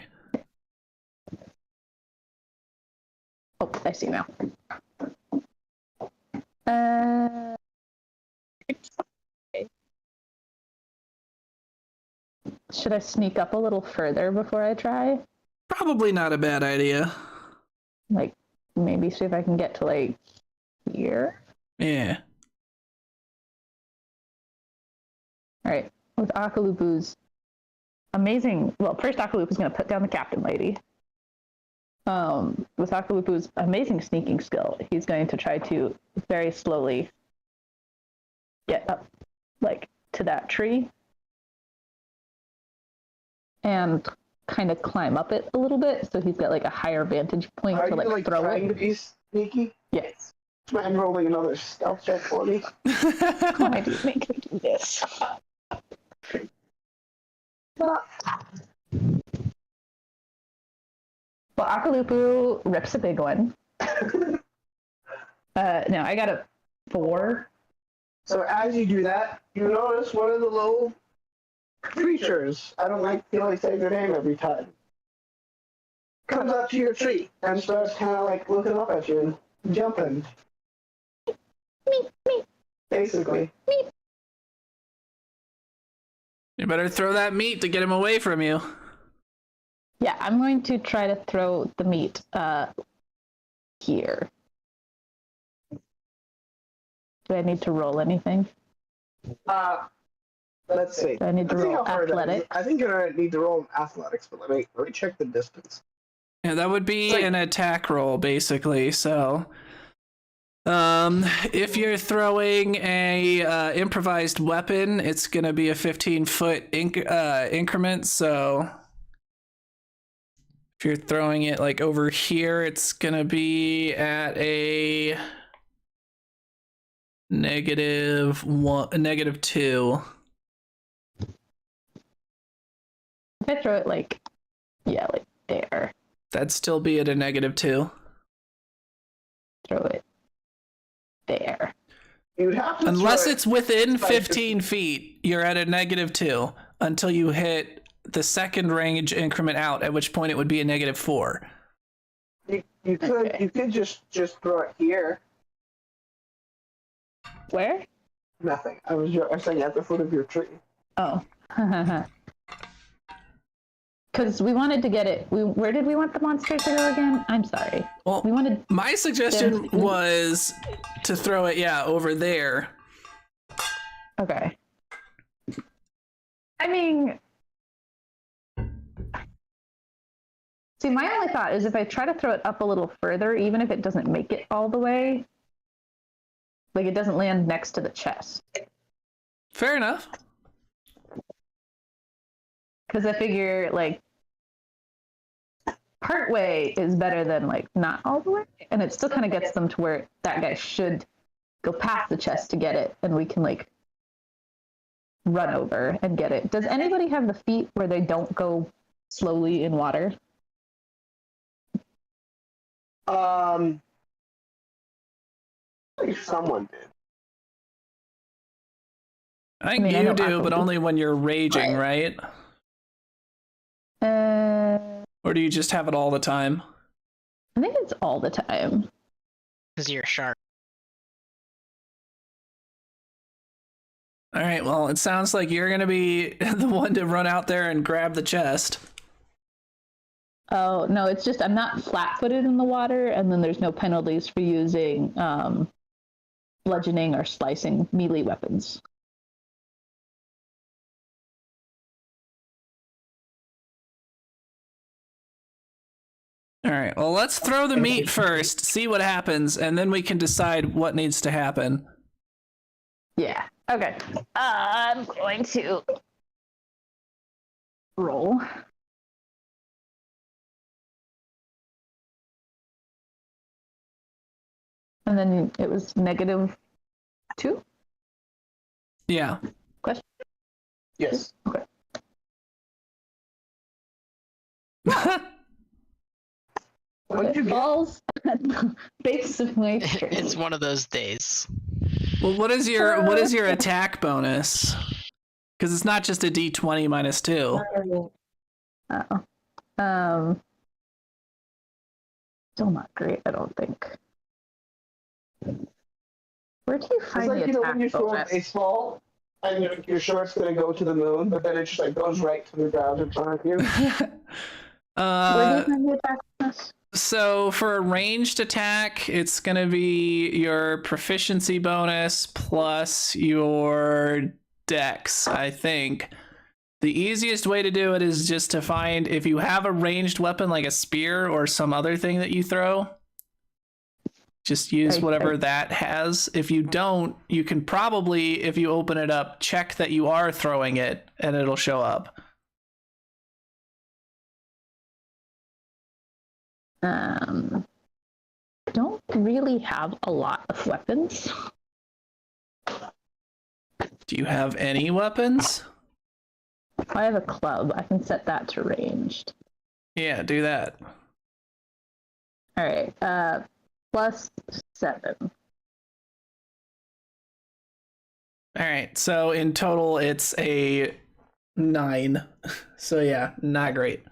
Oh, I see now. Should I sneak up a little further before I try? Probably not a bad idea. Like, maybe see if I can get to, like, here? Yeah. Alright, with Akalupu's amazing... Well, first Akalupu's going to put down the captain lady. With Akalupu's amazing sneaking skill, he's going to try to very slowly get up, like, to that tree. And kind of climb up it a little bit, so he's got, like, a higher vantage point Are to, like, you throw trying it. to be sneaky? Yes. I'm rolling another stealth check for me. Why do you make me do this? Well, Akalupu rips a big one. No, I got a 4. So as you do that, you notice one of the little creatures, I don't like to only say their name every time, comes up to your tree and starts kind of like looking up at you and jumping. Me. Basically. You better throw that meat to get him away from you. Yeah, I'm going to try to throw the meat here. Do I need to roll anything? Let's see. Do I need to Let's see roll how far that is. athletics? I think you're gonna need to roll athletics, but let me check the distance. Yeah, that would be Like- an attack roll, basically. So, if you're throwing a improvised weapon, it's gonna be a 15-foot increment. So, if you're throwing it like over here, it's gonna be at a -2. If I throw it like there, That'd still be at a -2. throw it there. You'd have to Unless throw it's within like 15 feet, you're at a -2 until you hit the second range increment out, at which point it would be a -4. You could Okay. you could just throw it here. Where? Nothing. I was saying at the foot of your tree. Oh. Because we wanted to get it. Where did we want the monster to go again? I'm sorry. Well, We wanted. my suggestion was to throw it, over there. Okay. I mean, see, my only thought is if I try to throw it up a little further, even if it doesn't make it all the way, like it doesn't land next to the chest. Fair enough. Because I figure like part way is better than like not all the way, and it still kind of gets them to where that guy should go past the chest to get it, and we can like run over and get it. Does anybody have the feet where they don't go slowly in water? I think someone did. I think I mean, I you know do, Aqua but do. only when you're raging, right? Or do you just have it all the time? I think it's all the time. Because you're a shark. All right, well, it sounds like you're going to be the one to run out there and grab the chest. Oh no, it's just I'm not flat-footed in the water, and then there's no penalties for using bludgeoning or slicing melee weapons. All right, well, let's throw the meat first, see what happens, and then we can decide what needs to happen. Yeah. Okay. I'm going to roll. And then it was -2? Yeah. Question? Yes. Okay. What did you get? Falls at the base of my tree. It's one of those days. Well, what is your attack bonus? Because it's not just a d20 -2. Oh. Still not great, I don't think. Where do you It's find like, the you know, attack when you throw a bonus? baseball and you're sure it's going to go to the moon, but then it just like goes right to the ground in front of you. Where do you find the attack bonus? So for a ranged attack, it's going to be your proficiency bonus plus your dex, I think. The easiest way to do it is just to find if you have a ranged weapon like a spear or some other thing that you throw. Just use whatever that has. If you don't, you can probably, if you open it up, check that you are throwing it and it'll show up. Don't really have a lot of weapons. Do you have any weapons? If I have a club, I can set that to ranged. Yeah, do that. All right. +7. All right, so in total it's a 9. So yeah, not great.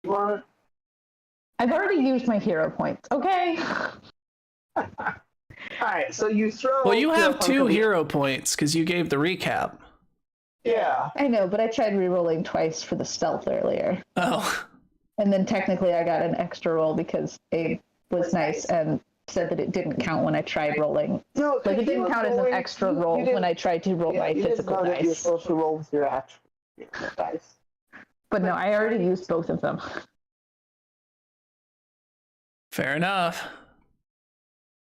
You want I've already used my hero points. Okay. All right, so you throw. Well, you have 2 hero. hero points because you gave the recap. Yeah. I know, but I tried re-rolling twice for the stealth earlier. Oh, And then technically I got an extra roll because Abe was nice and said that it didn't count when I tried rolling. No, Like, it didn't count as an extra roll when I tried to roll my you didn't physical know that you're dice. supposed to roll with your actual dice. But no, I already used both of them. Fair enough.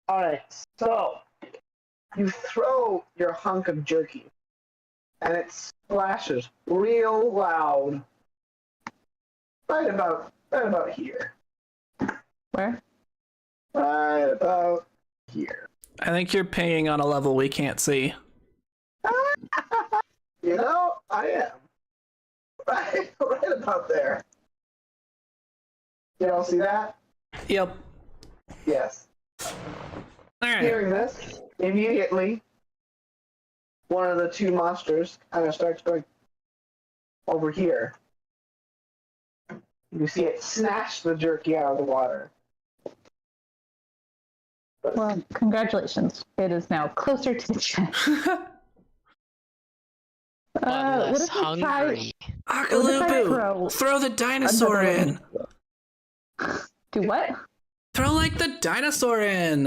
All right, so you throw your hunk of jerky, and it splashes real loud. Right about here. Where? Right about here. I think you're pinging on a level we can't see. You know, I am. Right about there. You all see that? Yep. Yes. All right. Hearing this, immediately, one of the two monsters kind of starts going over here. You see it snatch the jerky out of the water. Well, congratulations. It is now closer to the chest. One What less if I try? hungry. Akalupu! Throw the dinosaur in! Do what? Throw like the dinosaur in!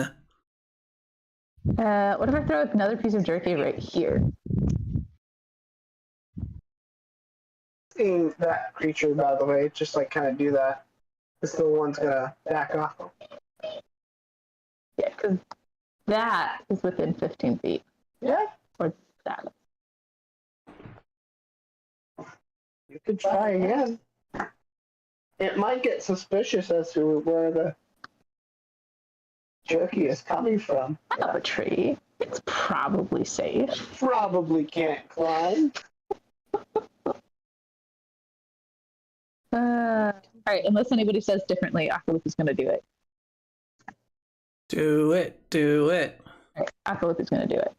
What if I throw another piece of jerky right here? Seeing that creature, by the way, just like kind of do that. This little one's gonna back off. Yeah, because that is within 15 feet. Yeah, Or that. you could try again. It might get suspicious as to where the jerky is coming from. Up a tree. It's probably safe. Probably can't climb. All right, unless anybody says differently, Akalup is going to do it. Do it, do it. All right, Akalup is going to do it.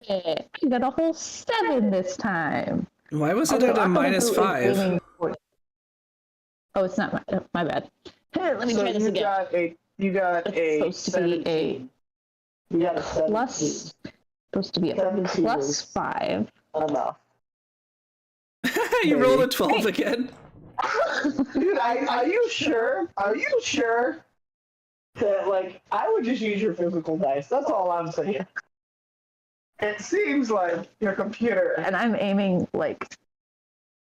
Yeah, you got a whole 7 this time. Why was it Although at a Akalup is -5? aiming for- Oh, it's not my bad. Here, let me So try this you again. got a It's supposed to be 17. You got a 17. plus, supposed to be a 17 plus is 5. enough. You rolled a 12 again? Dude, are you sure? Are you sure that, like, I would just use your physical dice? That's all I'm saying. It seems like your computer. And I'm aiming like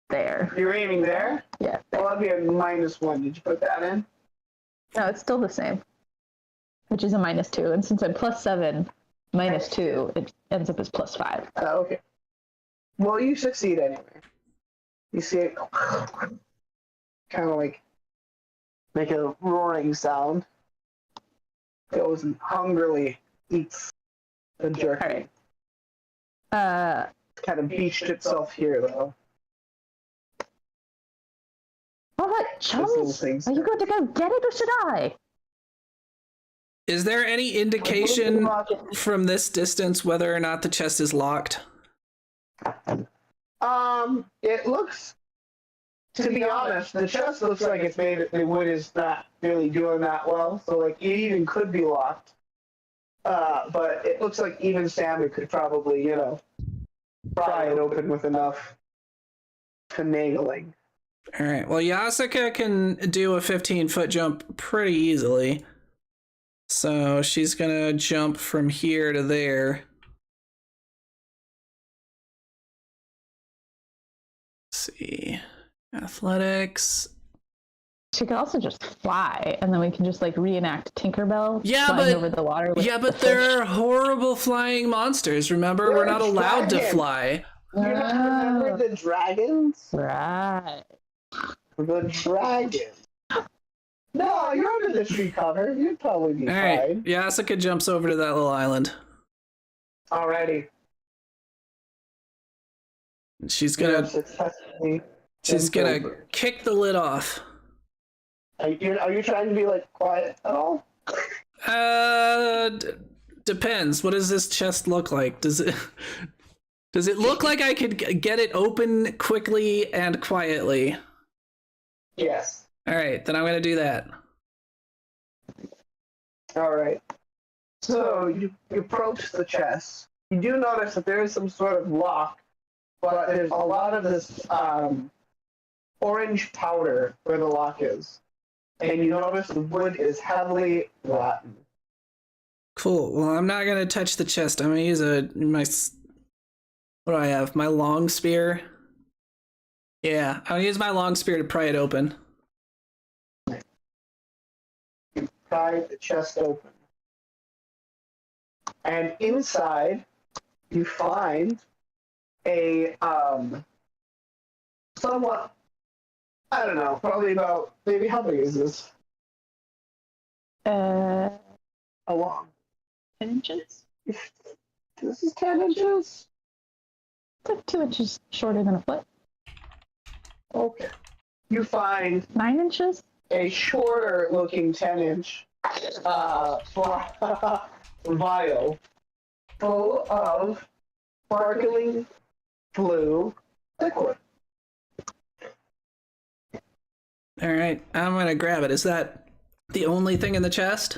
there. You're aiming there? Yeah. Well, that'd be a -1. Did you put that in? No, it's still the same, which is a -2. And since I'm plus 7, -2, it ends up as plus 5. Okay. Well, you succeed anyway. You see it kind of like make a roaring sound. Goes and hungrily eats the jerky. All right. Kind of beached itself here, though. All right, chums, things. are you going to go get it or should I? Is there any indication from this distance whether or not the chest is locked? It looks, to be honest, the chest looks like it's made, the wood is not really doing that well, so, like, it even could be locked. But it looks like even Sammy could probably, pry it open with enough finagling. All right. Well, Yasuka can do a 15-foot jump pretty easily. So she's going to jump from here to there. Let's see. Athletics. She could also just fly, and then we can just like reenact Tinkerbell Yeah, flying but over the water. With but the there are horrible flying monsters. Remember, we're not allowed to fly. You remember the dragons? Right. The dragons. No, you're under the tree cover. You'd probably be All right. fine. Yasuka jumps over to that little island. Alrighty. She's You have gonna successfully she's jumped gonna over. kick the lid off. Are you trying to be, like, quiet at all? Depends. What does this chest look like? Does it look like I could get it open quickly and quietly? Yes. All right, then I'm gonna do that. Alright. So, you approach the chest. You do notice that there is some sort of lock, but there's a lot of this orange powder where the lock is. and you notice the wood is heavily rotten. Cool. Well, I'm not gonna touch the chest. I'm gonna use what do I have? My long spear. Yeah, I'm gonna use my long spear to pry it open. You pry the chest open, and inside you find a somewhat, I don't know, probably about, maybe how big is this? How long? 10 inches? This is 10 inches? It's like 2 inches shorter than a foot. Okay. You find 9 inches? a shorter looking 10-inch vial full of sparkling blue liquid. All right, I'm gonna grab it. Is that the only thing in the chest?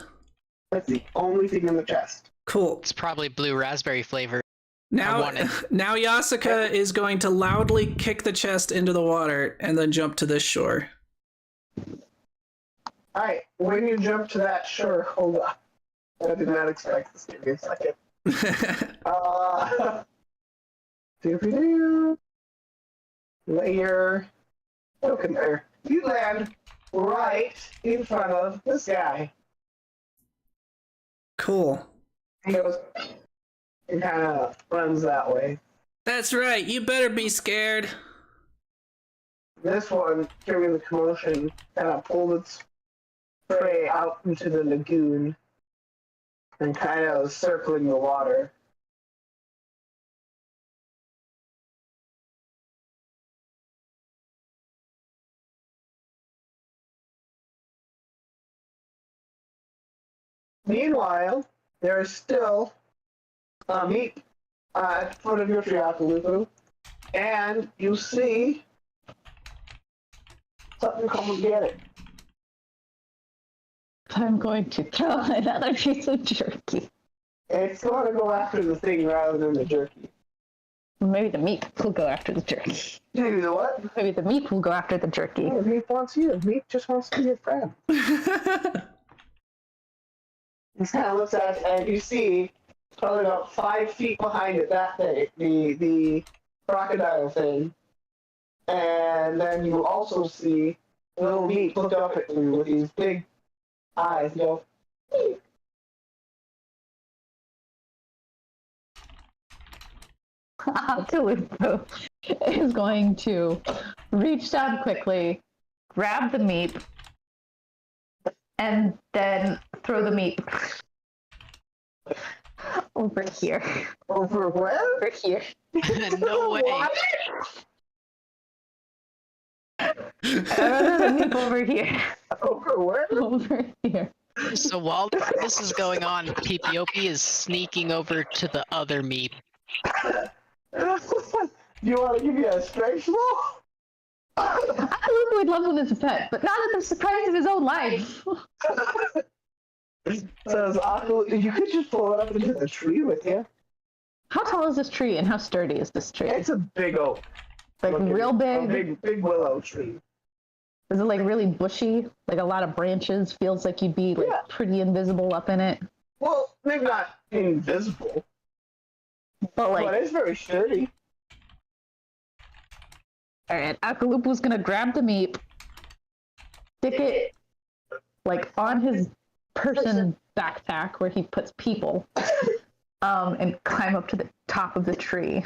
That's the only thing in the chest. Cool. It's probably blue raspberry flavor. Now, want it. now Yasuka is going to loudly kick the chest into the water and then jump to this shore. Alright, when you jump to that, sure, hold on. I did not expect this. Give me a second. Doo-doo-doo. Layer. Token there. You land right in front of this guy. Cool. He goes and kind of runs that way. That's right. You better be scared. This one, hearing the commotion, kind of pulled its prey out into the lagoon and kind of circling the water. Meanwhile, there is still meat at the foot of your tree, Akaluku, and you see something come and get it. I'm going to throw another piece of jerky. It's going to go after the thing rather than the jerky. Maybe the meat will go after the jerky. You know what? Maybe the meat will go after the jerky. Oh, meat wants you. Meat just wants to be your friend. He kind of looks at it, and you see, probably about 5 feet behind it, that thing, the crocodile thing. And then you also see little meat look up at you with these big eyes, you know. Akaluku is going to reach down quickly, grab the meat, and then throw the meat over here. Over where? Over here. No way. The meat over here. Over where? Over here. So while this is going on, PPOP is sneaking over to the other meat. You want to give me a strength roll? Akaluku would love with his pet, but not at the surprise of his own life. Says Akaluku, you could just blow it up into the tree with you. How tall is this tree and how sturdy is this tree? It's a big oak. Like real big? A big willow tree. Is it like really bushy? Like a lot of branches? Feels like you'd be like pretty invisible up in it. Well, maybe not invisible, But like, but it's very sturdy. alright, Akalupu's gonna grab the meat, stick it like on his person backpack where he puts people, and climb up to the top of the tree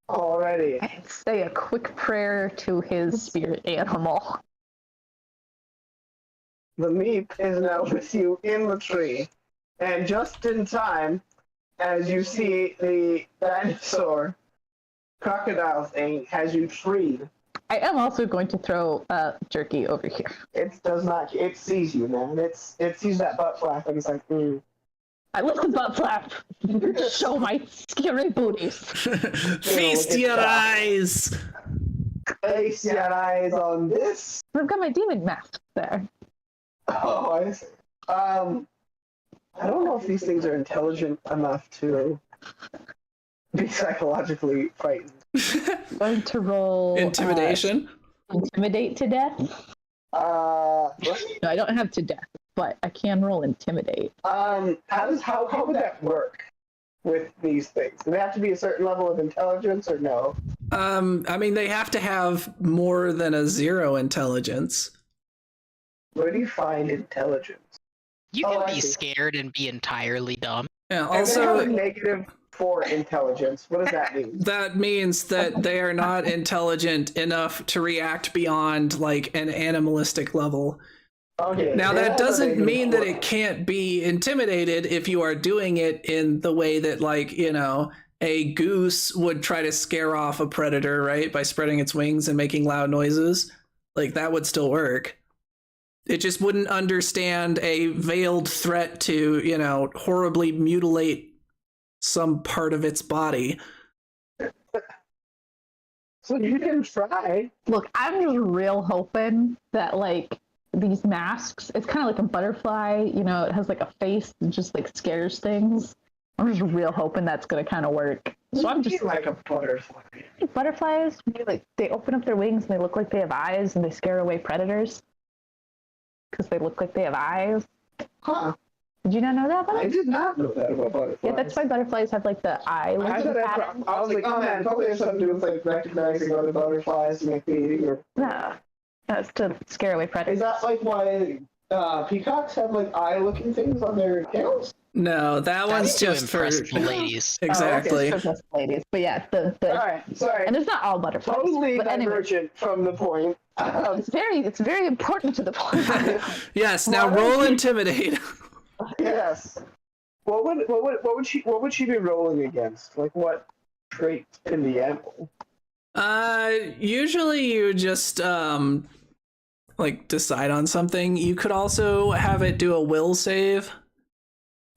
Already. and say a quick prayer to his spirit animal. The meat is now with you in the tree. And just in time, as you see the dinosaur crocodile thing has you treed. I am also going to throw jerky over here. It does not, it sees you, man. It sees that butt flap and it's like, I lift the butt flap, show my scary booties. Feast your eyes. Place your eyes on this. I've got my demon mask there. Oh, I see. I don't know if these things are intelligent enough to be psychologically frightened. I'm going to roll Intimidation. intimidate to death. What? No, I don't have to death, but I can roll intimidate. How would that work with these things? Do they have to be a certain level of intelligence or no? I mean, they have to have more than a 0 intelligence. Where do you find intelligence? You Oh, can I be see. scared and be entirely dumb. Yeah, And they have a also, -4 intelligence. What does that mean? that means that they are not intelligent enough to react beyond like an animalistic level. Okay. Now, they that have a doesn't mean that -4. it can't be intimidated if you are doing it in the way that, like, you know, a goose would try to scare off a predator, right? By spreading its wings and making loud noises. Like, that would still work. It just wouldn't understand a veiled threat to, you know, horribly mutilate some part of its body. So you can try. Look, I'm just real hoping that like these masks, it's kind of like a butterfly, you know, it has like a face that just like scares things. I'm just real hoping that's gonna kind of work. So I'm just like a butterfly. butterflies, like they open up their wings and they look like they have eyes and they scare away predators because they look like they have eyes. Huh. Did you not know that? I did not know that about butterflies. Yeah, that's why butterflies have like the eye. I was like, oh man, probably has something to do with like recognizing other butterflies and like feeding or. Yeah, that's to scare away predators. Is that like why peacocks have like eye-looking things on their tails? No, that one's That's to just for impress the ladies. exactly. Oh, okay, so ladies. But yeah, the All right, sorry. and it's not all butterflies. Totally but anyway, divergent from the point. it's very important to the point. Yes. Now roll intimidate. Yes. What would she be rolling against? Like what traits in the animal? Usually you just like decide on something. You could also have it do a will save.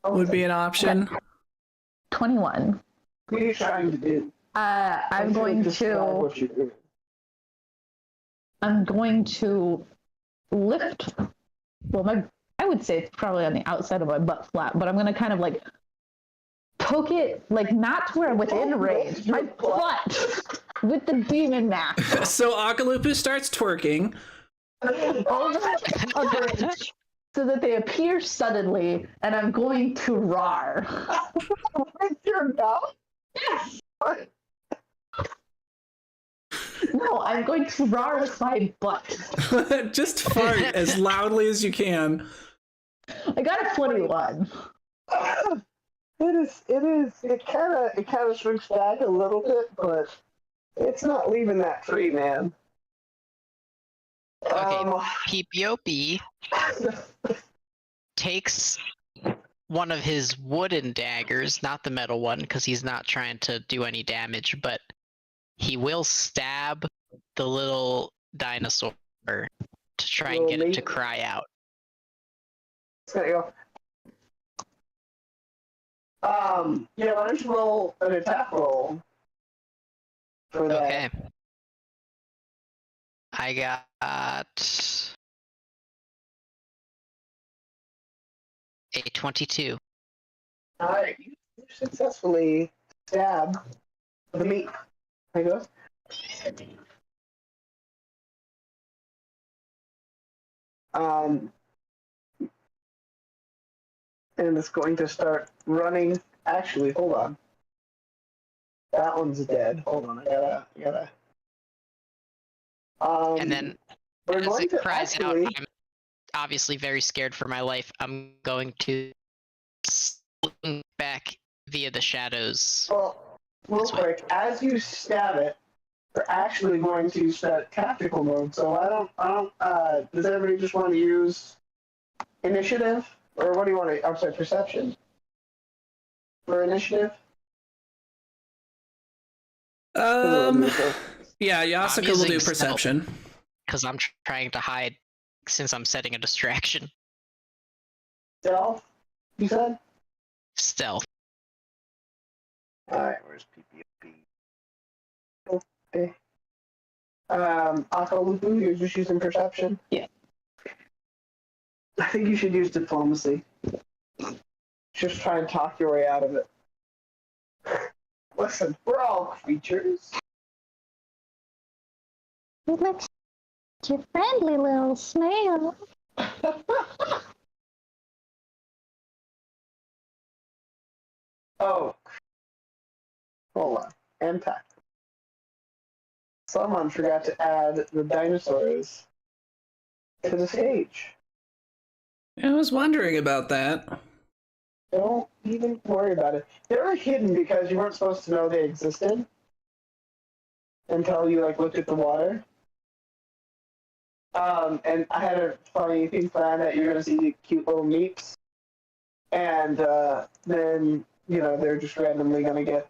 Would be an option. 21. What are you trying to do? I'm going Describe to what you're doing. lift. Well, I would say it's probably on the outside of my butt flap, but I'm gonna kind of like poke it, like not to where I'm within range, my butt with the demon mask. So Akalupus starts twerking. So that they appear suddenly, and I'm going to roar. With your mouth? Yes. What? No, I'm going to roar with my butt. Just fart as loudly as you can. I got a 21. It kind of shrinks back a little bit, but it's not leaving that tree, man. Okay, PPOP takes one of his wooden daggers, not the metal one, because he's not trying to do any damage, but he will stab the little dinosaur to try and get it to cry out. There you go. Yeah, why don't you roll an attack roll for that? Okay. I got a 22. Alright, you successfully stab the meat. There you go. And it's going to start running. Actually, hold on. That one's dead. Hold on, I gotta. And then, we're as going it to cries actually. out, I'm obviously very scared for my life. I'm going to swing back via the shadows. Well, real quick, as you stab it, we're actually going to start tactical mode. So I don't. Does everybody just want to use initiative, or what do you want to? I'm sorry, perception. For initiative. Yeah, Yasuka will do perception. Because I'm trying to hide since I'm setting a distraction. Stealth, you said? Stealth. Alright, where's PPP? Okay. Akalupu, you're just using perception? Yeah. I think you should use diplomacy. Just try and talk your way out of it. Listen, we're all creatures. You friendly little snail. Oh, hold on. And time. Someone forgot to add the dinosaurs to the stage. I was wondering about that. Don't even worry about it. They were hidden because you weren't supposed to know they existed until you looked at the water. And I had a funny thing planned that you're gonna see the cute little meeps, and then they're just randomly gonna get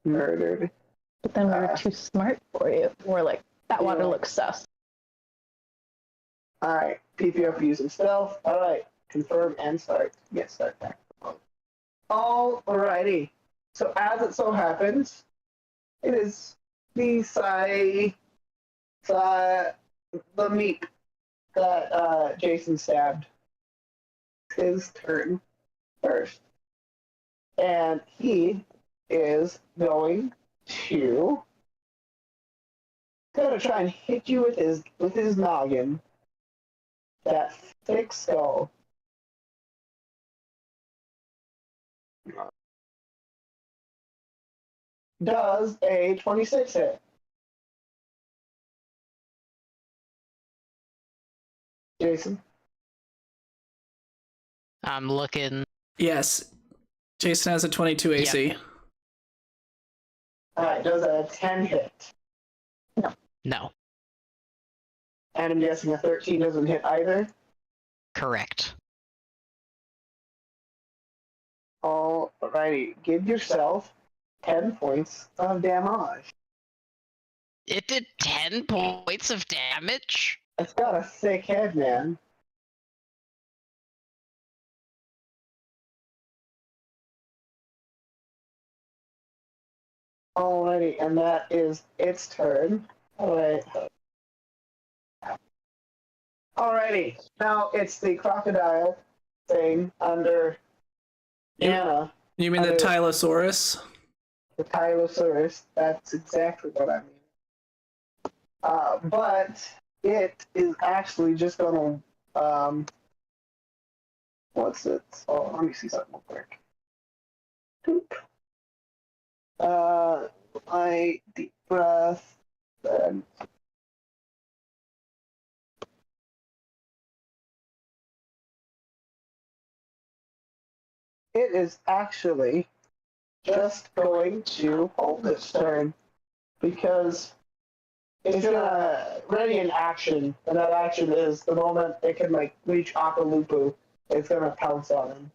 murdered. But then we were too smart for you. We're like, that water looks sus. All right, PPO for using stealth. All right, confirm and start. Yes, start back. Alrighty. So as it so happens, it is the the meat that Jason stabbed. His turn first, and he is going to try and hit you with his noggin. That thick skull. Does a 26 hit? Jason? I'm looking. Yes. Jason has a 22 AC. Yep. Alright, does a 10 hit? No. And I'm guessing a 13 doesn't hit either? Correct. Alrighty, give yourself 10 points of damage. It did 10 points of damage? It's got a thick head, man. Alrighty, and that is its turn. Alright. Alrighty, now it's the crocodile thing under Anna. You mean the Tylosaurus? The Tylosaurus, that's exactly what I mean. But it is actually just gonna, what's it? Oh, let me see something real quick. My deep breath, then. It is actually just going to hold its turn because it's gonna ready an action, and that action is the moment it can reach Akalupu, it's gonna pounce on him.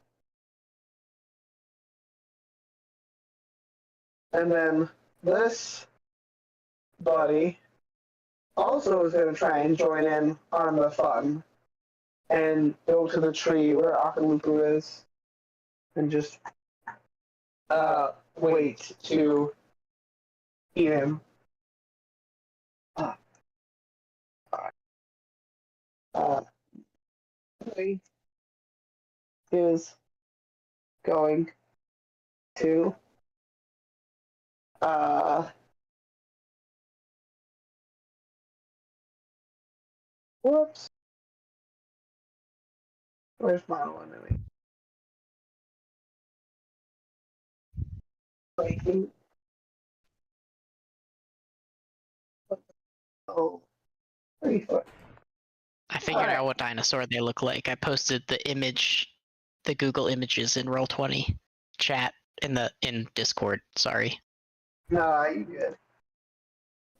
And then this buddy also is gonna try and join in on the fun and go to the tree where Akalupu is and just wait to eat him. He is going to whoops. Where's my one? Oh, 3 foot. I figured out what dinosaur they look like. I posted the image, the Google images in Roll20 chat in Discord. Sorry. Nah, you good.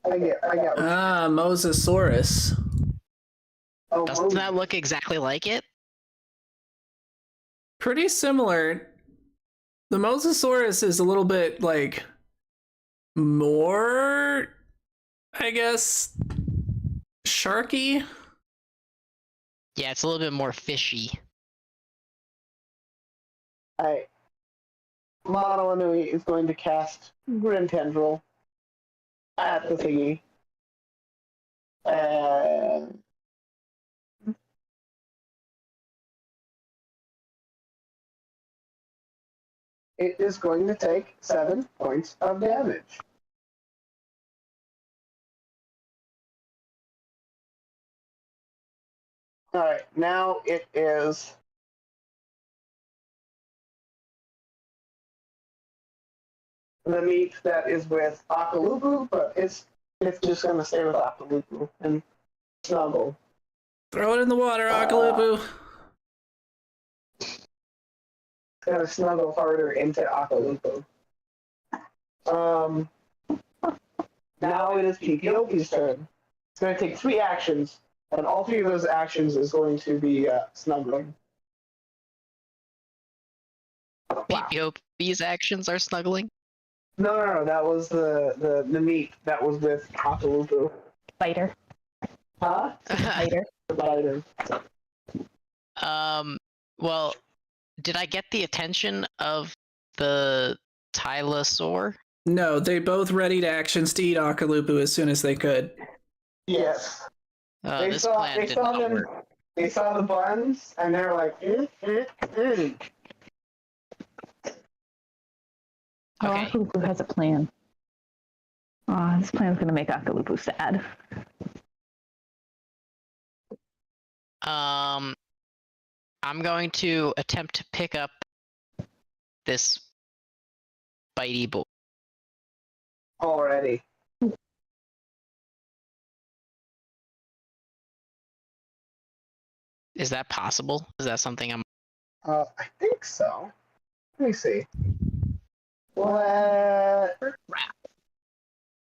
I got. Mosasaurus. Oh, Doesn't that look exactly like it? Pretty similar. The Mosasaurus is a little bit more, I guess, sharky. Yeah, it's a little bit more fishy. Alright. Mono Anui is going to cast Grim Tendril at the thingy. And it is going to take 7 points of damage. All right, now it is. The meat that is with Akalupu, but it's just gonna stay with Akalupu and snuggle. Throw it in the water, Akalupu. It's gonna snuggle harder into Akalupu. Now it is Pipiopi's turn. It's gonna take 3 actions, and all 3 of those actions is going to be snuggling. Wow. Pipiopi's actions are snuggling. No, that was the meat that was with Akalupu. Fighter. Huh? Fighter. The biter. Well, did I get the attention of the Tylosaur? No, they both readied actions to eat Akalupu as soon as they could. Yes. They This saw plan did not work. They saw the buns, and they're like, Okay. Oh, Akalupu has a plan. Oh, this plan's gonna make Akalupu sad. I'm going to attempt to pick up this bitey boy. already. Is that possible? Is that something I'm... I think so. Let me see. What?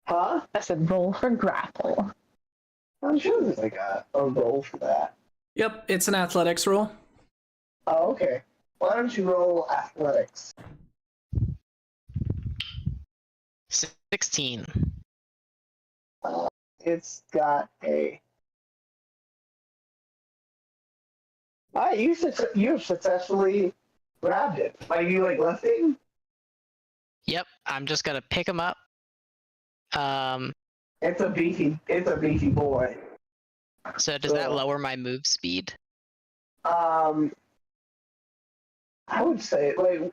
Huh? I said roll for grapple. I'm sure there's like a roll for that. Yep, it's an athletics roll. Oh, okay. Why don't you roll athletics? 16. It's got a. You've successfully grabbed it. Are you like lifting? Yep, I'm just gonna pick him up. It's a beefy boy. So does that lower my move speed? I would say it would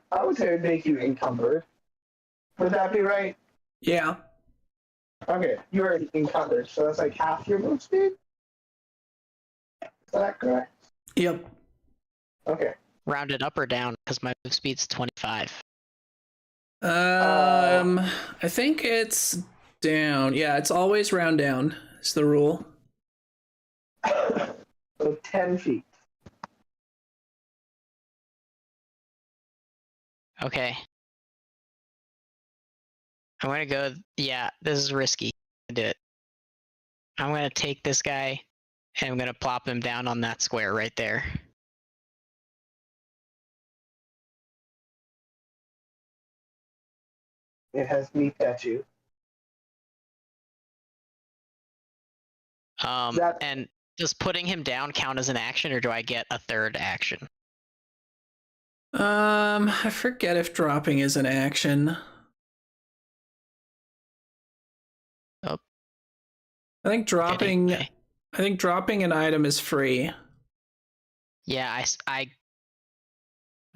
make you encumbered. Would that be right? Yeah. Okay, you're encumbered, so that's like half your move speed? Is that correct? Yep. Okay. Rounded up or down, because my move speed's 25. I think it's down. Yeah, it's always round down. Is the rule. So 10 feet. Okay. I'm gonna go, yeah, this is risky. Do it. I'm gonna take this guy, and I'm gonna plop him down on that square right there. It has meat at you. And does putting him down count as an action, or do I get a third action? I forget if dropping is an action. Oh. I think dropping. Okay. I think dropping an item is free. Yeah, I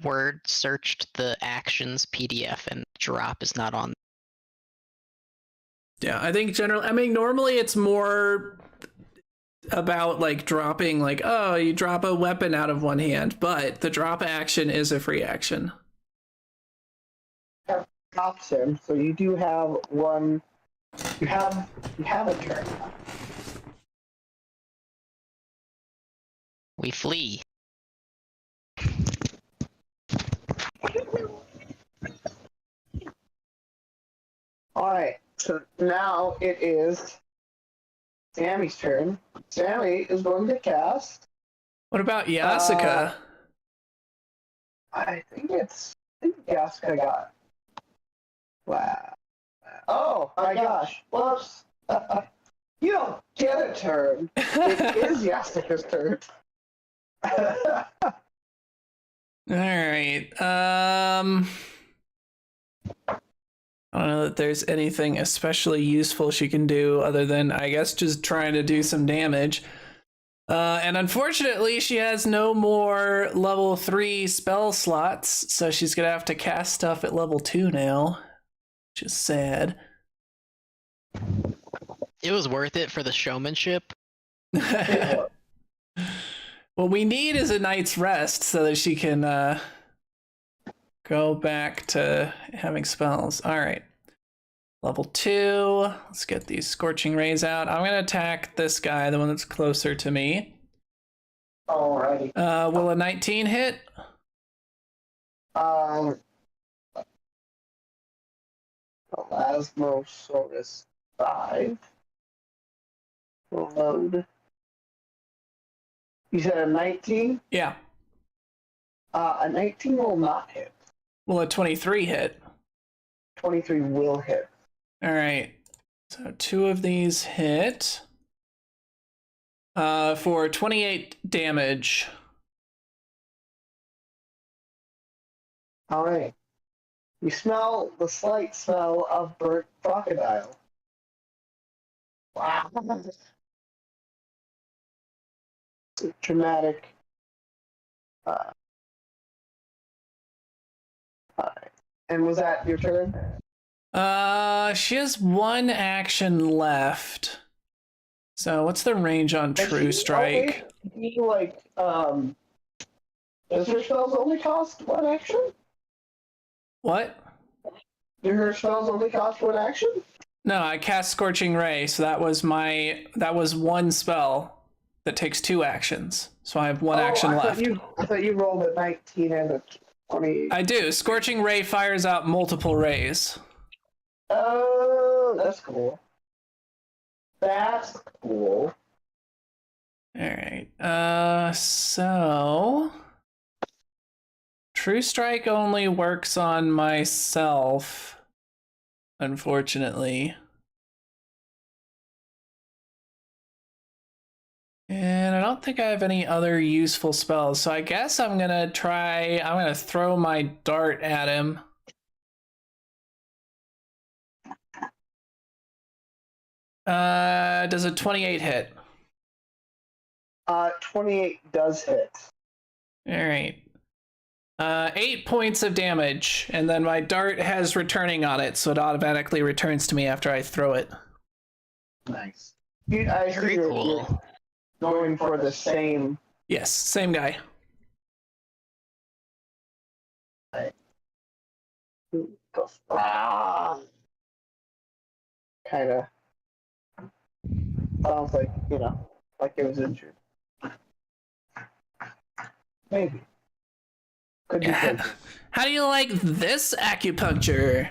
word searched the actions PDF, and drop is not on. Yeah, I think generally. I mean, normally it's more about like dropping, like, oh, you drop a weapon out of one hand, but the drop action is a free action. Drops him, so you do have one. You have a turn. We flee. All right. So now it is Sammy's turn. Sammy is going to cast. What about Yasuka? I think Yasuka got. Wow. Oh my gosh. Whoops. You don't get a turn. It is Yasuka's turn. All right. I don't know that there's anything especially useful she can do other than, I guess, just trying to do some damage. And unfortunately, she has no more level 3 spell slots, so she's gonna have to cast stuff at level 2 now, which is sad. It was worth it for the showmanship. What we need is a night's rest so that she can go back to having spells. All right. Level 2. Let's get these Scorching Rays out. I'm going to attack this guy, the one that's closer to me. Alrighty. Will a 19 hit? Elasmosaurus 5. Load. You said a 19? Yeah. A 19 will not hit. Will a 23 hit? 23 will hit. All right. So 2 of these hit for 28 damage. Alright. You smell the slight smell of burnt crocodile. Wow. Dramatic. Alright. And was that your turn? She has 1 action left. So what's the range on True Strike? Does her spells only cost 1 action? What? Do her spells only cost 1 action? No, I cast Scorching Ray, so that was 1 spell that takes 2 actions. So I have 1 action left. I thought you rolled a 19 and a 20. I do. Scorching Ray fires out multiple rays. Oh, that's cool. That's cool. Alright. So True Strike only works on myself, unfortunately. And I don't think I have any other useful spells, so I guess I'm gonna throw my dart at him. Does a 28 hit? 28 does hit. Alright. 8 points of damage, and then my dart has returning on it, so it automatically returns to me after I throw it. Nice. Very cool. You're going for the same. Yes, same guy. Kind of sounds like, like it was injured. Maybe. Could be. How do you like this acupuncture?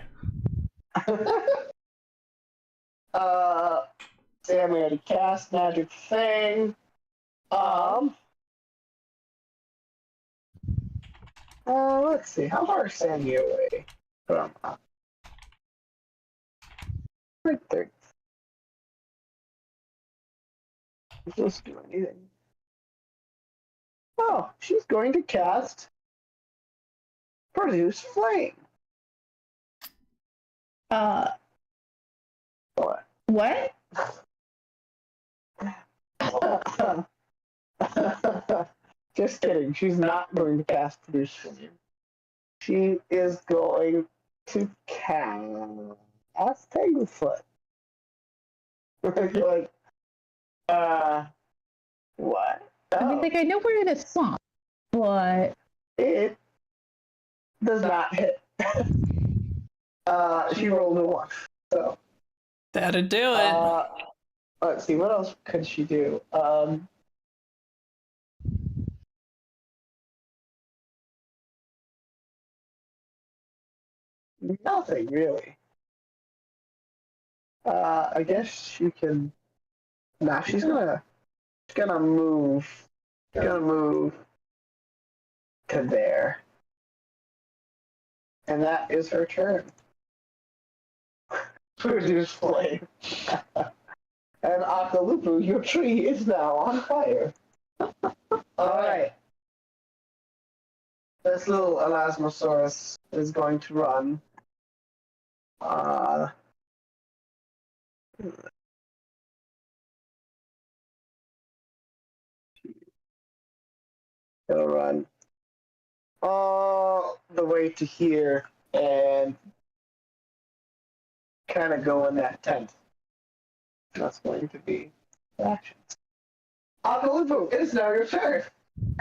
Sam already cast magic thing. Let's see. How far is Sammy away from? Right there. Doesn't do anything. Oh, she's going to cast Produce Flame. What? What? Just kidding. She's not going to cast Produce Flame. She is going to cast Tanglefoot. Like, what? I mean, like, I know we're in a swamp, but It does not hit. She rolled a 1. So That'd do it. let's see, what else could she do? Nothing really. I guess she can. Nah, she's gonna move. She's gonna move to there, and that is her turn. Produce flame. And Akalupu, your tree is now on fire. Alright. This little Elasmosaurus is going to run. Gonna run all the way to here and kind of go in that tent. That's going to be actions. Akalupu, it is now your turn.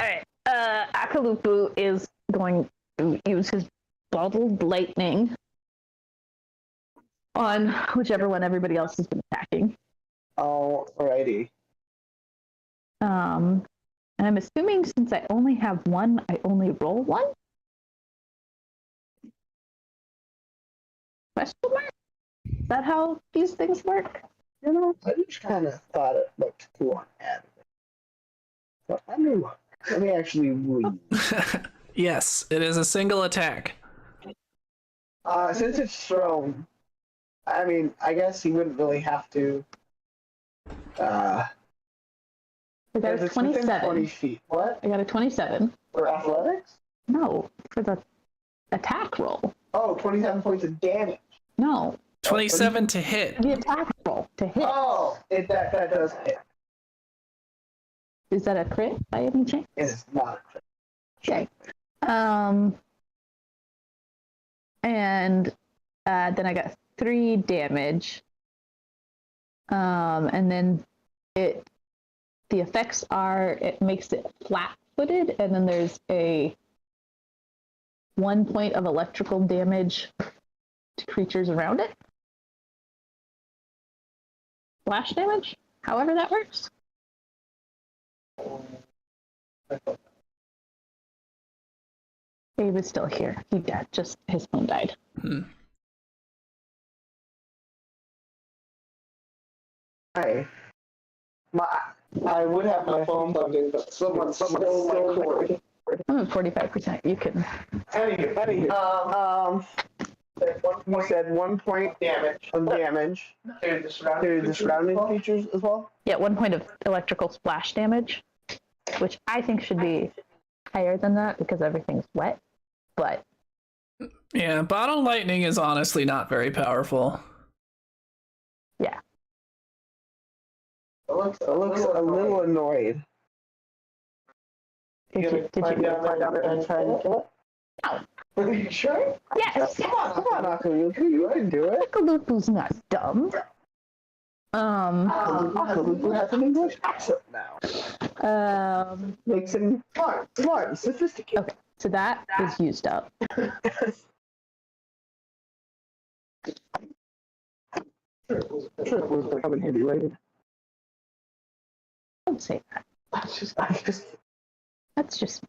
Alright. Akalupu is going to use his bottled lightning on whichever one everybody else has been attacking. Alrighty. And I'm assuming since I only have one, I only roll one? Question mark? Is that how these things work? You know, I just kind of thought it looked cool on ad. But let me actually read. Yes, it is a single attack. Since it's thrown, I mean, I guess he wouldn't really have to. I got a It's within 27. 20 feet. What? I got a 27. For athletics? No, for the attack roll. Oh, 27 points of damage. No, 27 to hit. the attack roll to hit. Oh, that does hit. Is that a crit by any chance? It is not a crit. Okay. And then I got 3 damage. And then the effects are it makes it flat-footed, and then there's a 1 point of electrical damage to creatures around it. Splash damage, however that works. Abe is still here. He died. Just his phone died. I would have my phone plugged in, but someone stole my cord. I'm at 45%. You can. Anywho, you said 1 point of damage to the surrounding features as well? Yeah, 1 point of electrical splash damage, which I think should be higher than that because everything's wet. But Yeah, bottle lightning is honestly not very powerful. yeah. It looks a little annoyed. Did you find out and try and kill it? No. Are you sure? Yes. Come on, Akalupu, you can do it. Akalupu's not dumb. Akalupu has an English accent now. Makes him smart and sophisticated. Okay, so that is used up. Sure, it was becoming handy later. Don't say that. That's just.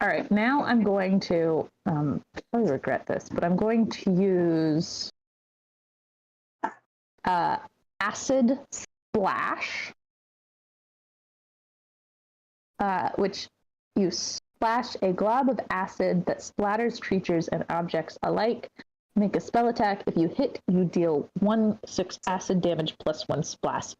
All right, now I'm going to. I probably regret this, but I'm going to use acid splash, which you splash a glob of acid that splatters creatures and objects alike. Make a spell attack. If you hit, you deal 1d6 acid damage plus 1 splash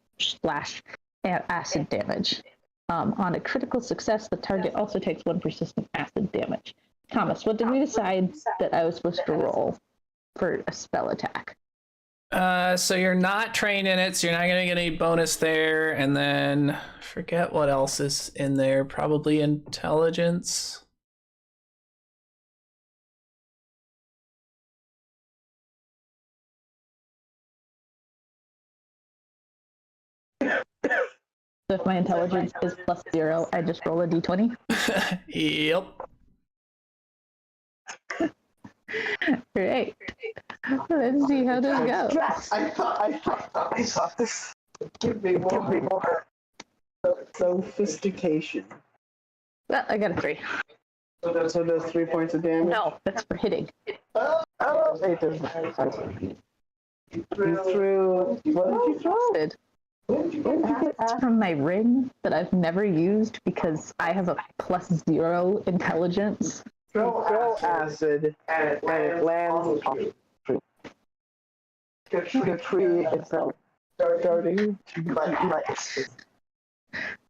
acid damage. On a critical success, the target also takes 1 persistent acid damage. Thomas, what did we decide that I was supposed to roll for a spell attack? So you're not trained in it, so you're not gonna get any bonus there, and then forget what else is in there. Probably intelligence. So if my intelligence is +0, I just roll a d20. Yep. Great. Let's see how this goes. I thought this would give me more sophistication. Well, I got a 3. So does 3 points of damage? No, that's for hitting. Oh, it does not. You threw. What did you throw? It's from my ring that I've never used because I have a +0 intelligence. Throw acid, and it lands on the tree itself, starting to light.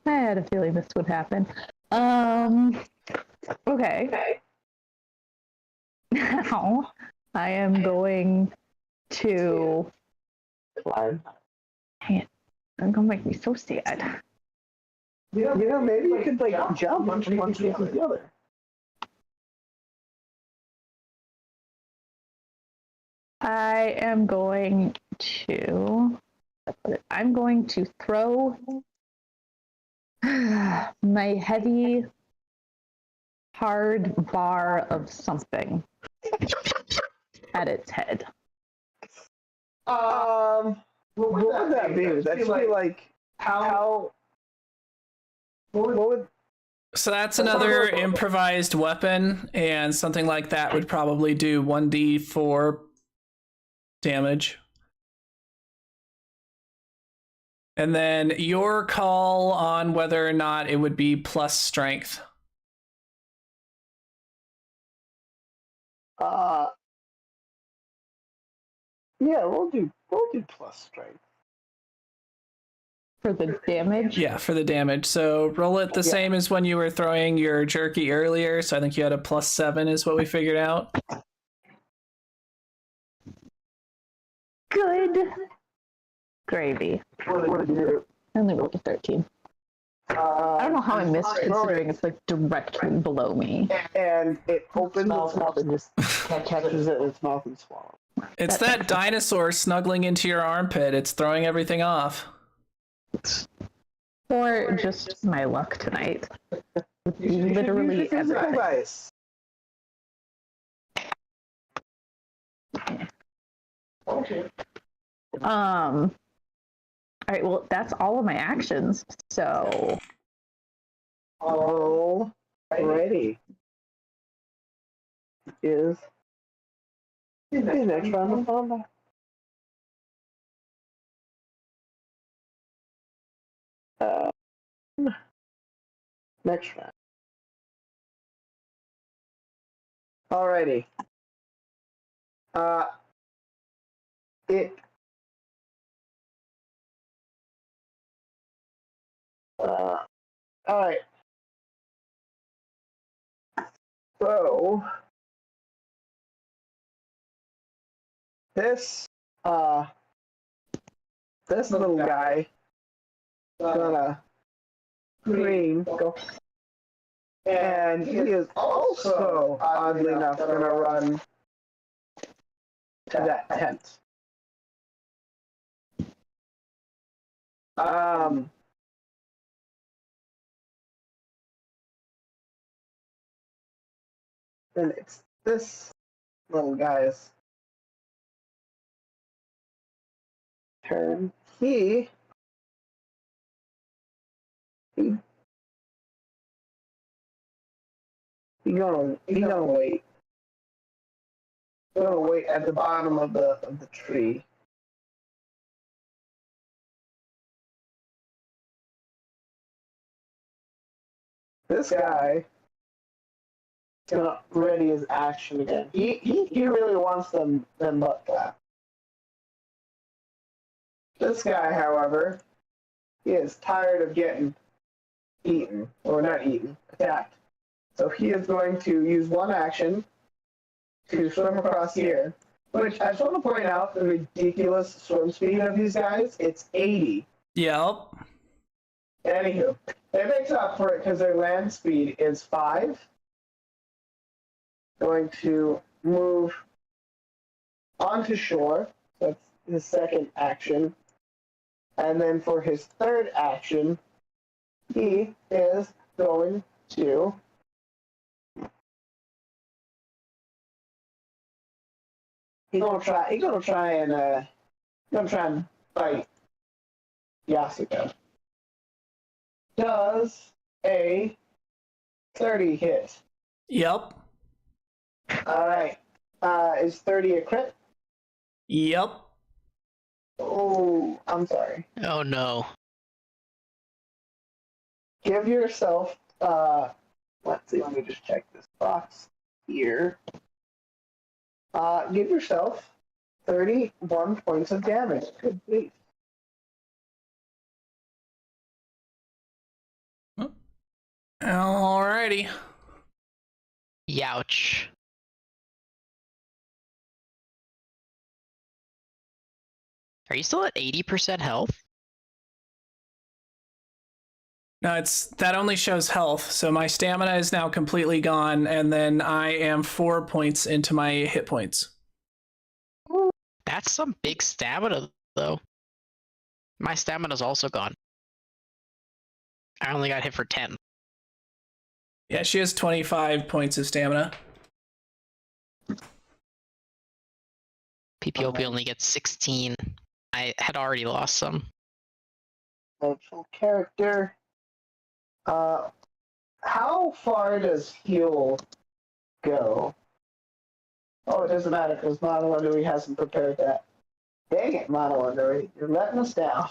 I had a feeling this would happen. Okay. Now I am going to. I'm gonna make me so sad. You know, maybe you could jump from one tree to the other. I am going to. I'm going to throw My heavy, hard bar of something at its head. What would that be? Would that be like how? What would? So that's another improvised weapon, and something like that would probably do 1d4 damage. And then your call on whether or not it would be plus strength. Yeah, we'll do plus strength. For the damage? Yeah, for the damage. So roll it the same as when you were throwing your jerky earlier. So I think you had a +7 is what we figured out. Good gravy. I only rolled a 13. I don't know how I missed, considering it's like directly below me. And it opens its mouth and just catches it in its mouth and swallows. It's that dinosaur snuggling into your armpit. It's throwing everything off. Or just my luck tonight. Literally everything. Dice. Okay. All right, well, that's all of my actions. So, already is the next round of combat. Next round. Alrighty. Alright. So this little guy gonna go, and he is also oddly enough gonna run to that tent. And it's this little guy's turn. He gonna wait. Gonna wait at the bottom of the tree. This guy is gonna ready his action again. He really wants them butt clap. This guy, however, he is tired of getting eaten, or not eaten, attacked. So he is going to use one action to swim across here, which I just want to point out the ridiculous swim speed of these guys. It's 80. Yep. Anywho, it makes up for it because their land speed is 5. Going to move onto shore. That's his second action. And then for his third action, he is going to he's gonna try and fight Yasuko. Does a 30 hit? Yep. Alright. Is 30 a crit? Yep. Oh, I'm sorry. Oh no. Give yourself, let's see, let me just check this box here. Give yourself 31 points of damage. Good grief. Alrighty. Youch. Are you still at 80% health? No, that only shows health, so my stamina is now completely gone, and then I am 4 points into my hit points. That's some big stamina, though. My stamina's also gone. I only got hit for 10. Yeah, she has 25 points of stamina. PPOP only gets 16. I had already lost some. Actual character. How far does heal go? Oh, it doesn't matter because Mono Undery hasn't prepared that. Dang it, Mono Undery. You're letting us down.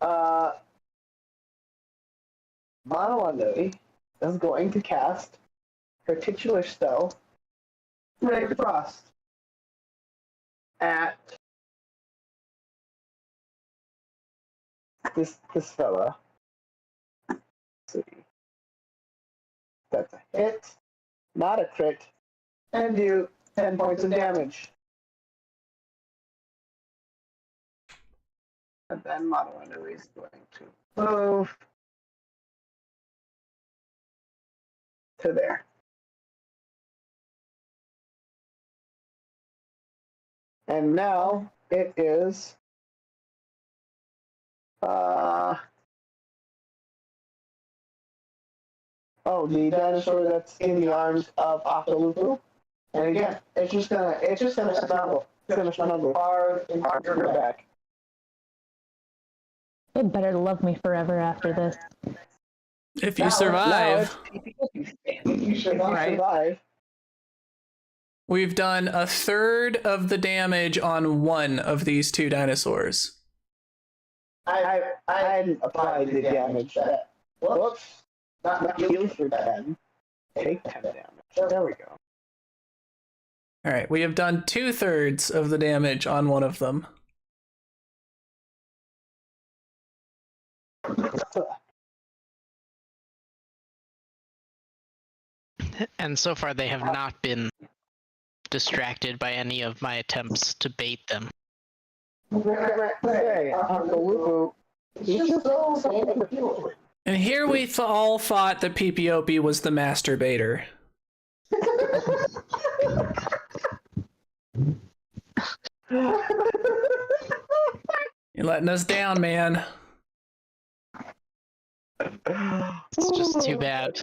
Mono Undery is going to cast her titular spell, Ray Frost, at this fella. Let's see. That's a hit, not a crit, and do 10 points of damage. And then Mono Undery is going to move to there. And now it is the dinosaur that's in the arms of Akalupu. And again, it's just gonna snuggle. It's gonna snuggle hard and hard to her back. It better love me forever after this. If you survive. If you survive. We've done a third of the damage on one of these two dinosaurs. I hadn't applied the damage. Whoops. Not heal for 10. Take 10 damage. There we go. All right, we have done 2/3 of the damage on one of them. And so far, they have not been distracted by any of my attempts to bait them. Hey, Uncle Lupu, he's just so And here we all thought that PPOP was the masturbator. You're letting us down, man. It's just too bad.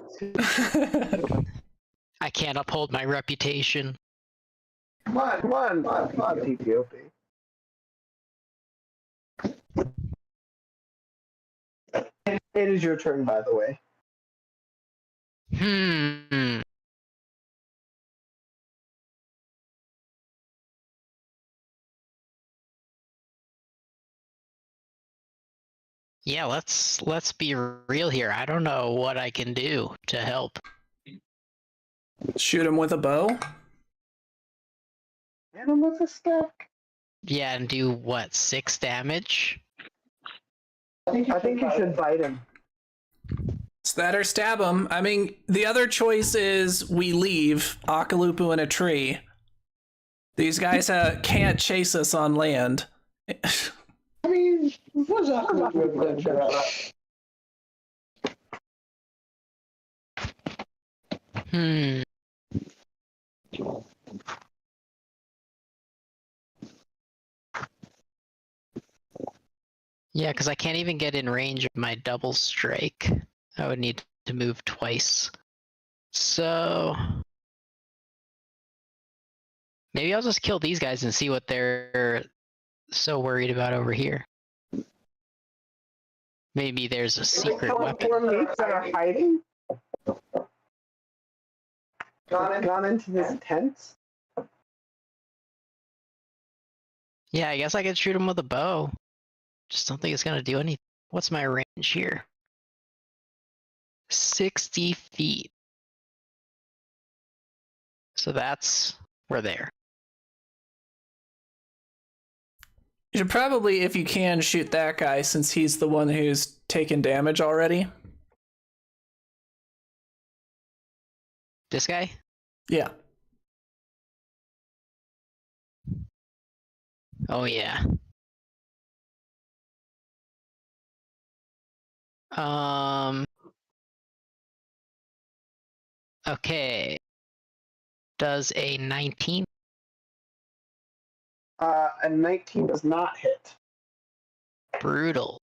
I can't uphold my reputation. Come on, PPOP. It is your turn, by the way. Yeah, let's be real here. I don't know what I can do to help. Shoot him with a bow? Hit him with a stick. Yeah, and do what, 6 damage? I think you should bite him. It's that or stab him. I mean, the other choice is we leave Akalupu in a tree. These guys can't chase us on land. I mean, what's Akalupu adventure? Yeah, because I can't even get in range of my double strike. I would need to move twice. So maybe I'll just kill these guys and see what they're so worried about over here. Maybe there's a secret weapon. That are hiding? Gone into this tent? Yeah, I guess I could shoot him with a bow. Just don't think it's gonna do anything. What's my range here? 60 feet. So we're there. You should probably, if you can, shoot that guy since he's the one who's taken damage already. This guy? Yeah. Oh yeah. Okay. Does a 19? A 19 does not hit. Brutal.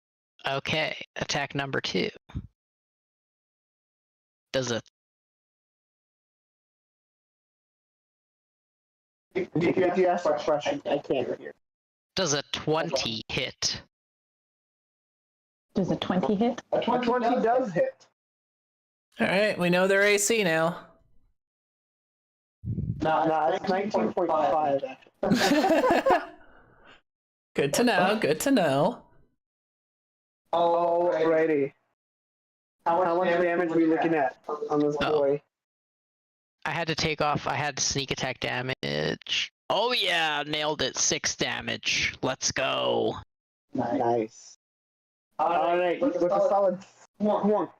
Okay, attack number 2. Does a Did you ask a question? I can't hear. does a 20 hit? Does a 20 hit? A 20 does hit. All right, we know their AC now. No, it's 19.5 actually. Good to know. Good to know. Alrighty. How much damage are we looking at on this boy? I had to take off. I had sneak attack damage. Oh yeah, nailed it. 6 damage. Let's go. Nice. Alright, with a solid thwunk,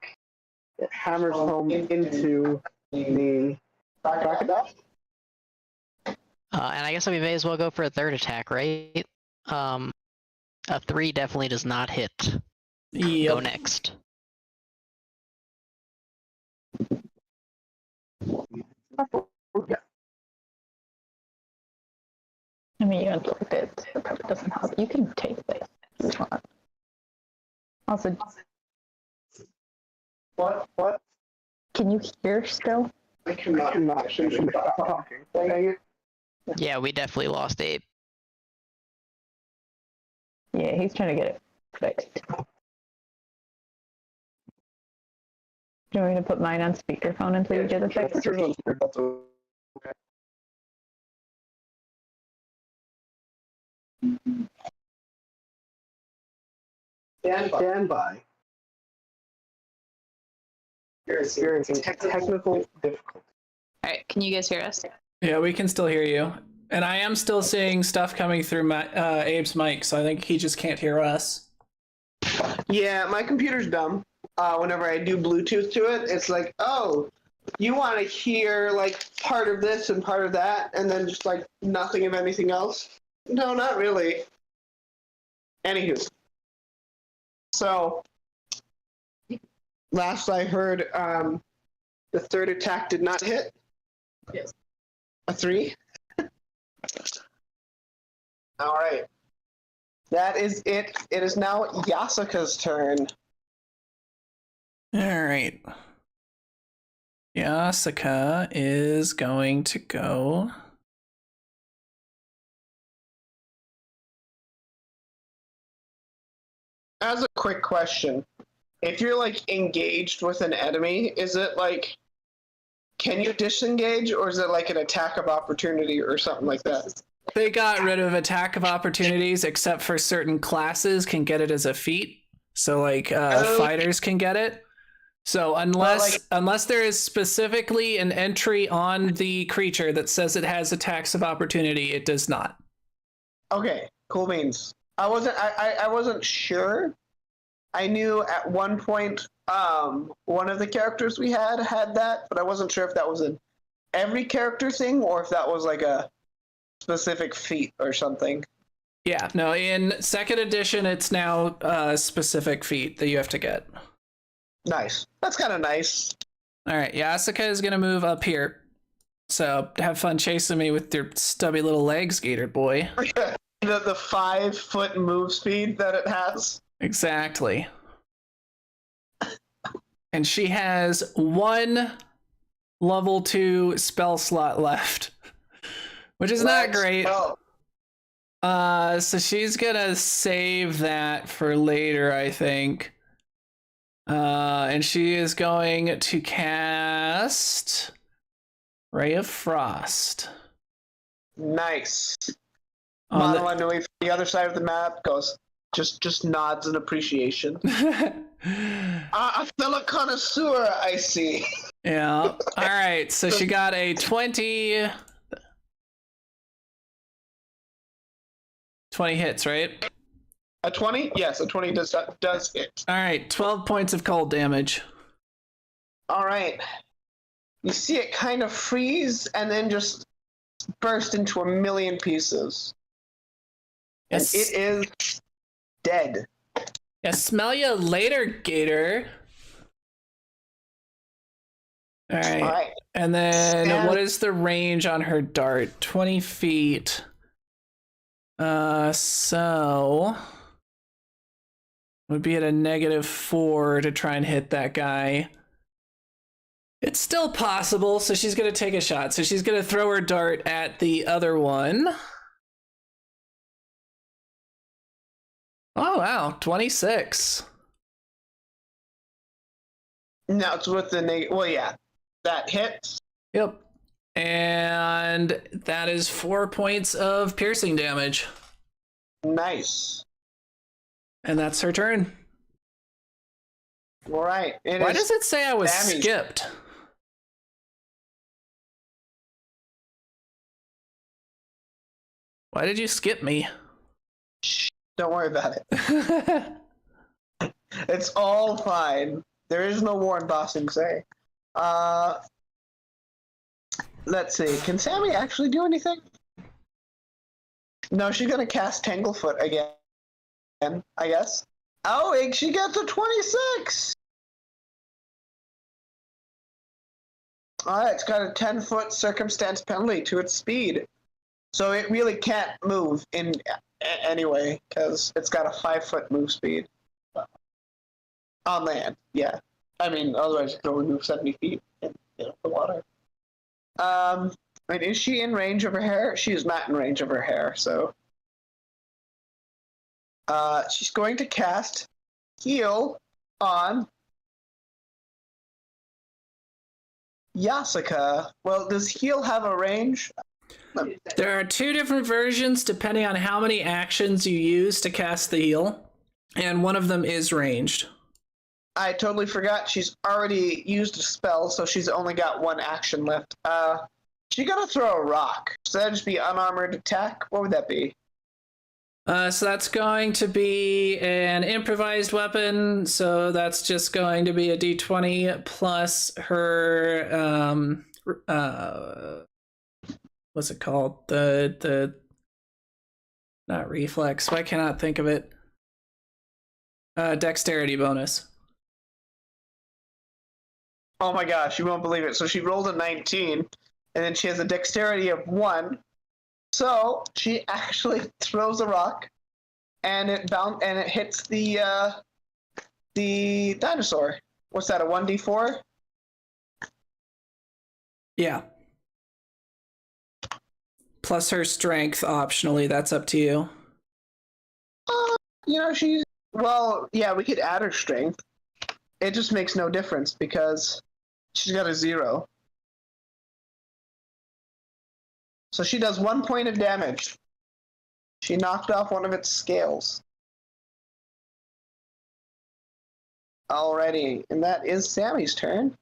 it hammers home into the crocodile. And I guess we may as well go for a third attack, right? A 3 definitely does not hit. Yep. Go next. I mean, you don't look at it. It probably doesn't help. You can take this if you want. Also, What? can you hear still? I cannot. Should stop talking. Dang it. Yeah, we definitely lost Abe. Yeah, he's trying to get it fixed. Do you want me to put mine on speakerphone until you get it fixed? Stand by. You're experiencing technical difficulty. Alright, can you guys hear us? Yeah, we can still hear you. And I am still seeing stuff coming through Abe's mic, so I think he just can't hear us. Yeah, my computer's dumb. Whenever I do Bluetooth to it, it's like, oh, you want to hear like part of this and part of that, and then just like nothing of anything else. No, not really. Anywho, so last I heard, the third attack did not hit. Yes. A 3. All right. That is it. It is now Yasuka's turn. All right. Yasuka is going to go. As a quick question, if you're like engaged with an enemy, is it like, can you disengage, or is it like an attack of opportunity or something like that? They got rid of attack of opportunities, except for certain classes can get it as a feat. So like fighters can get it. So unless there is specifically an entry on the creature that says it has attacks of opportunity, it does not. Okay, cool beans. I wasn't sure. I knew at one point one of the characters we had that, but I wasn't sure if that was an every character thing or if that was like a specific feat or something. Yeah, no, in second edition, it's now a specific feat that you have to get. Nice. That's kind of nice. All right, Yasuka is going to move up here. So have fun chasing me with your stubby little legs, Gator boy. The 5-foot move speed that it has. Exactly. And she has 1 level 2 spell slot left, which is not great. So she's gonna save that for later, I think. And she is going to cast Ray of Frost. Nice. On Mono Anui from the other side of the map goes, just nods in appreciation. A fellow connoisseur, I see. Yeah. All right. So she got a 20 hits, right? A 20? Yes, a 20 does hit. All right. 12 points of cold damage. All right. You see it kind of freeze and then just burst into a million pieces. Yes. And it is dead. Yeah, smell you later, Gator. All right. All right. And then what is the range on her dart? 20 feet. So Would be at a -4 to try and hit that guy. It's still possible, so she's going to take a shot. So she's going to throw her dart at the other one. Oh, wow. 26. No, it's with the well, yeah, that hits. Yep. And that is 4 points of piercing damage. Nice. And that's her turn. All right. Why does it say I was Sammy's. skipped? Why did you skip me? Don't worry about it. It's all fine. There is no Warren Bossing say. Let's see. Can Sammy actually do anything? No, she's gonna cast Tanglefoot again, I guess. Oh, and she gets a 26! Alright, it's got a 10-foot circumstance penalty to its speed. So it really can't move in anyway, because it's got a 5-foot move speed. On land, yeah. I mean, otherwise it can only move 70 feet in the water. And is she in range of her hair? She is not in range of her hair, so. She's going to cast Heal on Yasuka. Well, does Heal have a range? There are 2 different versions depending on how many actions you use to cast the heal, and one of them is ranged. I totally forgot she's already used a spell, so she's only got 1 action left. She gonna throw a rock. So that'd just be unarmored attack? What would that be? So that's going to be an improvised weapon, so that's just going to be a d20 plus her, what's it called? The not reflex, why can't I think of it? Dexterity bonus. Oh my gosh, you won't believe it. So she rolled a 19, and then she has a dexterity of 1. So she actually throws a rock, and it hits the dinosaur. What's that? A 1d4? Yeah. Plus her strength optionally. That's up to you. She's well. Yeah, we could add her strength. It just makes no difference because she's got a 0. So she does 1 point of damage. She knocked off one of its scales. Alrighty, and that is Sammy's turn.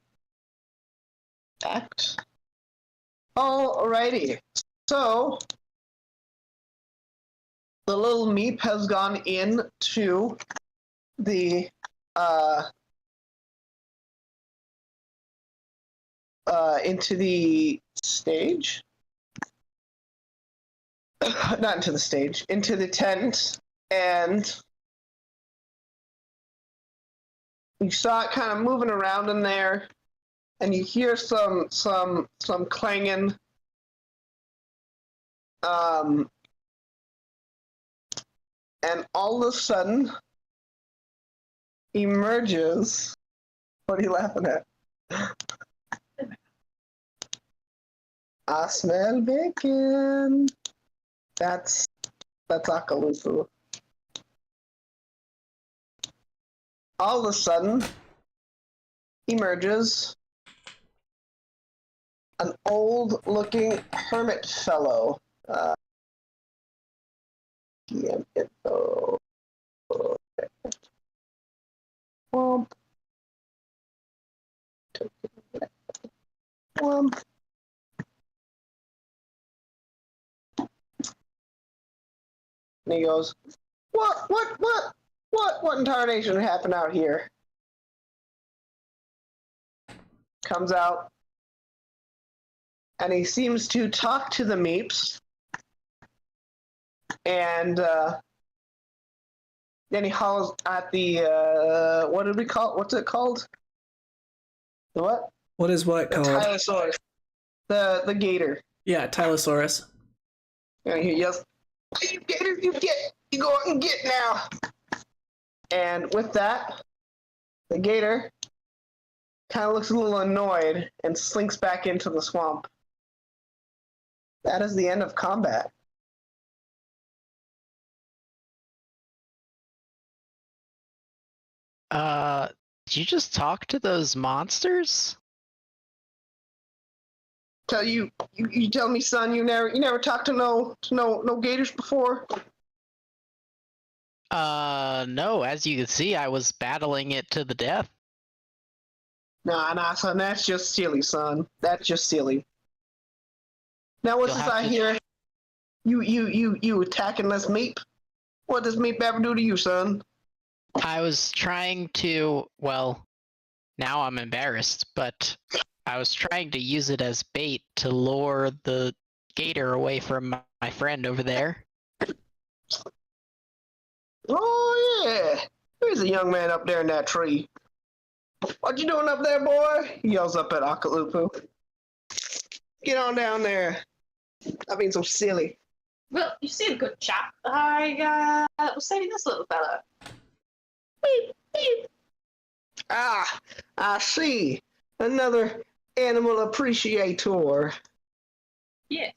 Act. Alrighty, so the little meep has gone into the stage. Not into the stage, into the tent, and you saw it kind of moving around in there, and you hear some clanging. And all of a sudden emerges. What are you laughing at? I smell bacon. That's Akalufu. All of a sudden emerges an old-looking hermit fellow. Womp. Womp. And he goes, what in tarnation happened out here? Comes out, and he seems to talk to the meeps, and then he hollers at the, what did we call it? What's it called? The what? What is what The called? Tylosaurus. The gator. Yeah, Tylosaurus. And he yells, "You gator, you go out and get now." And with that, the gator kind of looks a little annoyed and slinks back into the swamp. That is the end of combat. Did you just talk to those monsters? Tell you tell me, son, you never talked to no gators before? No, as you can see, I was battling it to the death. Nah, son, that's just silly, son. That's just silly. Now what's You'll this have I to- hear? You attacking this Meep? What does Meep ever do to you, son? I was trying to, well, now I'm embarrassed, but I was trying to use it as bait to lure the gator away from my friend over there. Oh yeah, there's a young man up there in that tree. What you doing up there, boy? He yells up at Akalupu. Get on down there. I've been so silly. Well, you seem a good chap. I was saving this little fella. Beep, beep. Ah, I see. Another animal appreciator. Yes.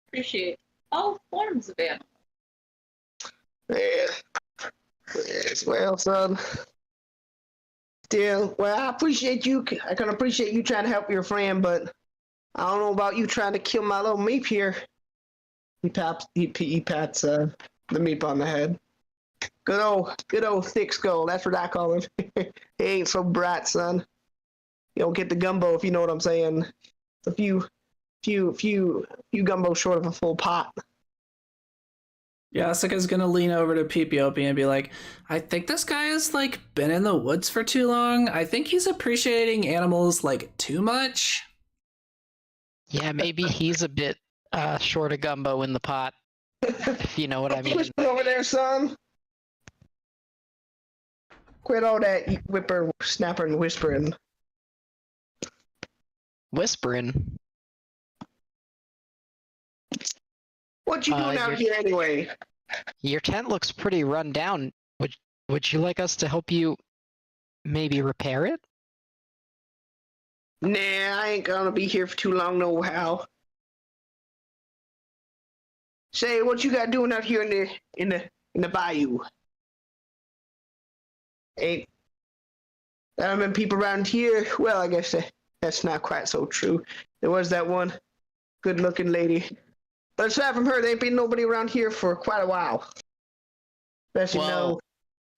Appreciate all forms of animal. Yeah. Yes, well, son. Still, well, I appreciate you. I can appreciate you trying to help your friend, but I don't know about you trying to kill my little meep here. He pats the meep on the head. Good old thick skull. That's what I call him. He ain't so bright, son. You don't get the gumbo if you know what I'm saying. It's a few gumbo short of a full pot. Yasuka's gonna lean over to Peepiopi and be like, I think this guy has like been in the woods for too long. I think he's appreciating animals like too much. Yeah, maybe he's a bit short of gumbo in the pot, if you know what I mean. Push it over there, son. Quit all that whipper, snapper, and whispering. Whispering. What you doing out here anyway? Your tent looks pretty run down. Would you like us to help you maybe repair it? Nah, I ain't gonna be here for too long, no how. Say, what you got doing out here in the bayou? Ain't there been people around here? Well, I guess that's not quite so true. There was that one good-looking lady, but aside from her, there ain't been nobody around here for quite a while. Especially Well,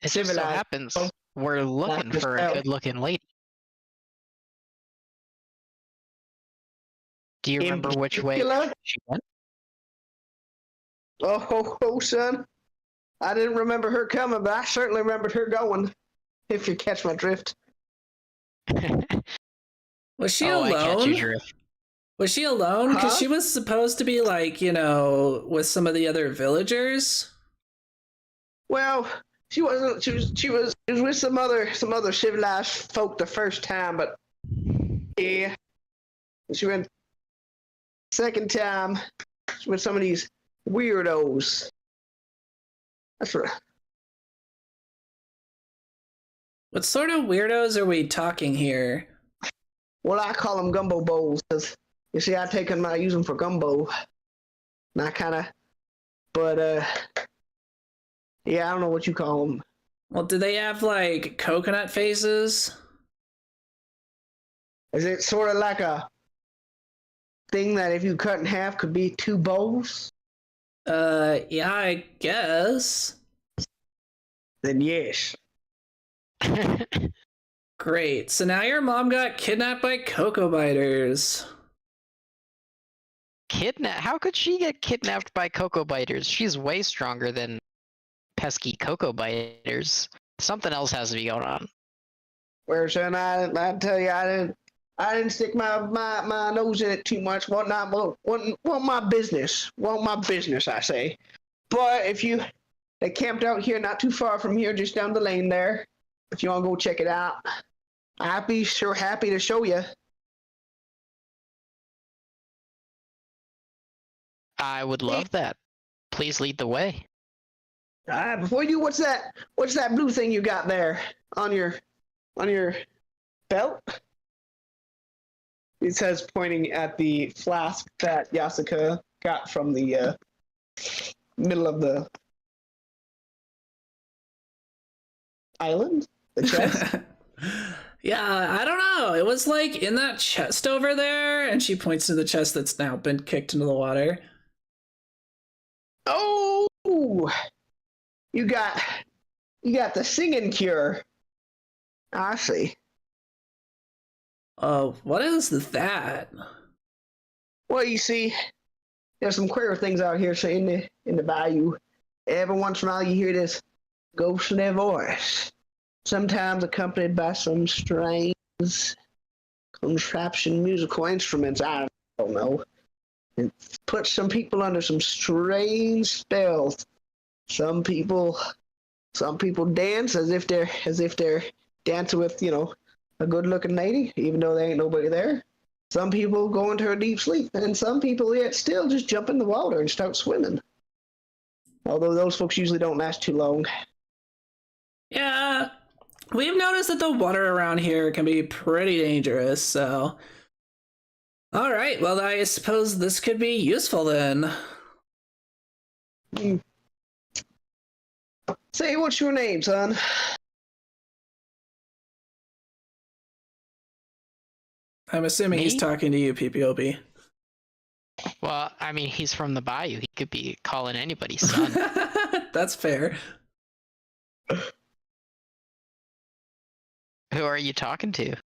it just so civilized. happens we're looking for a good-looking lady. Do you remember which way particular? she went? Oh, son. I didn't remember her coming, but I certainly remembered her going, if you catch my drift. Was she I catch your alone? drift. Was she alone? Because Huh? she was supposed to be like, you know, with some of the other villagers. Well, she wasn't. She was with some other civilized folk the first time, but yeah, she went second time. She with some of these weirdos. That's right. What sort of weirdos are we talking here? Well, I call them gumbo bowls because you see, I use them for gumbo. And I kind of, but yeah, I don't know what you call them. Well, do they have like coconut faces? Is it sort of like a thing that if you cut in half could be two bowls? Yeah, I guess. Then yes. Great. So now your mom got kidnapped by cocoa biters. How could she get kidnapped by cocoa biters? She's way stronger than pesky cocoa biters. Something else has to be going on. Where, son, I tell you, I didn't stick my nose in it too much. Wasn't my business. Wasn't my business, I say. But they camped out here not too far from here, just down the lane there. If you want to go check it out, I'd be sure happy to show you. I would love that. Please lead the way. Before you, what's that? What's that blue thing you got there on your belt? He says, pointing at the flask that Yasuka got from the middle of the island, the chest. Yeah, I don't know. It was like in that chest over there, and she points to the chest that's now been kicked into the water. Oh, you got the singing cure. I see. Oh, what is that? Well, you see, there's some queer things out here in the bayou. Every once in a while, you hear this ghostly voice, sometimes accompanied by some strange contraption musical instruments. I don't know. It puts some people under some strange spells. Some people dance as if they're dancing with, a good-looking lady, even though there ain't nobody there. Some people go into a deep sleep, and some people yet still just jump in the water and start swimming. Although those folks usually don't last too long. Yeah, we've noticed that the water around here can be pretty dangerous, so... Alright, well, I suppose this could be useful then. Say, what's your name, son? I'm assuming Me? he's talking to you, PPOP. Well, I mean, he's from the bayou. He could be calling anybody son. That's fair. Who are you talking to?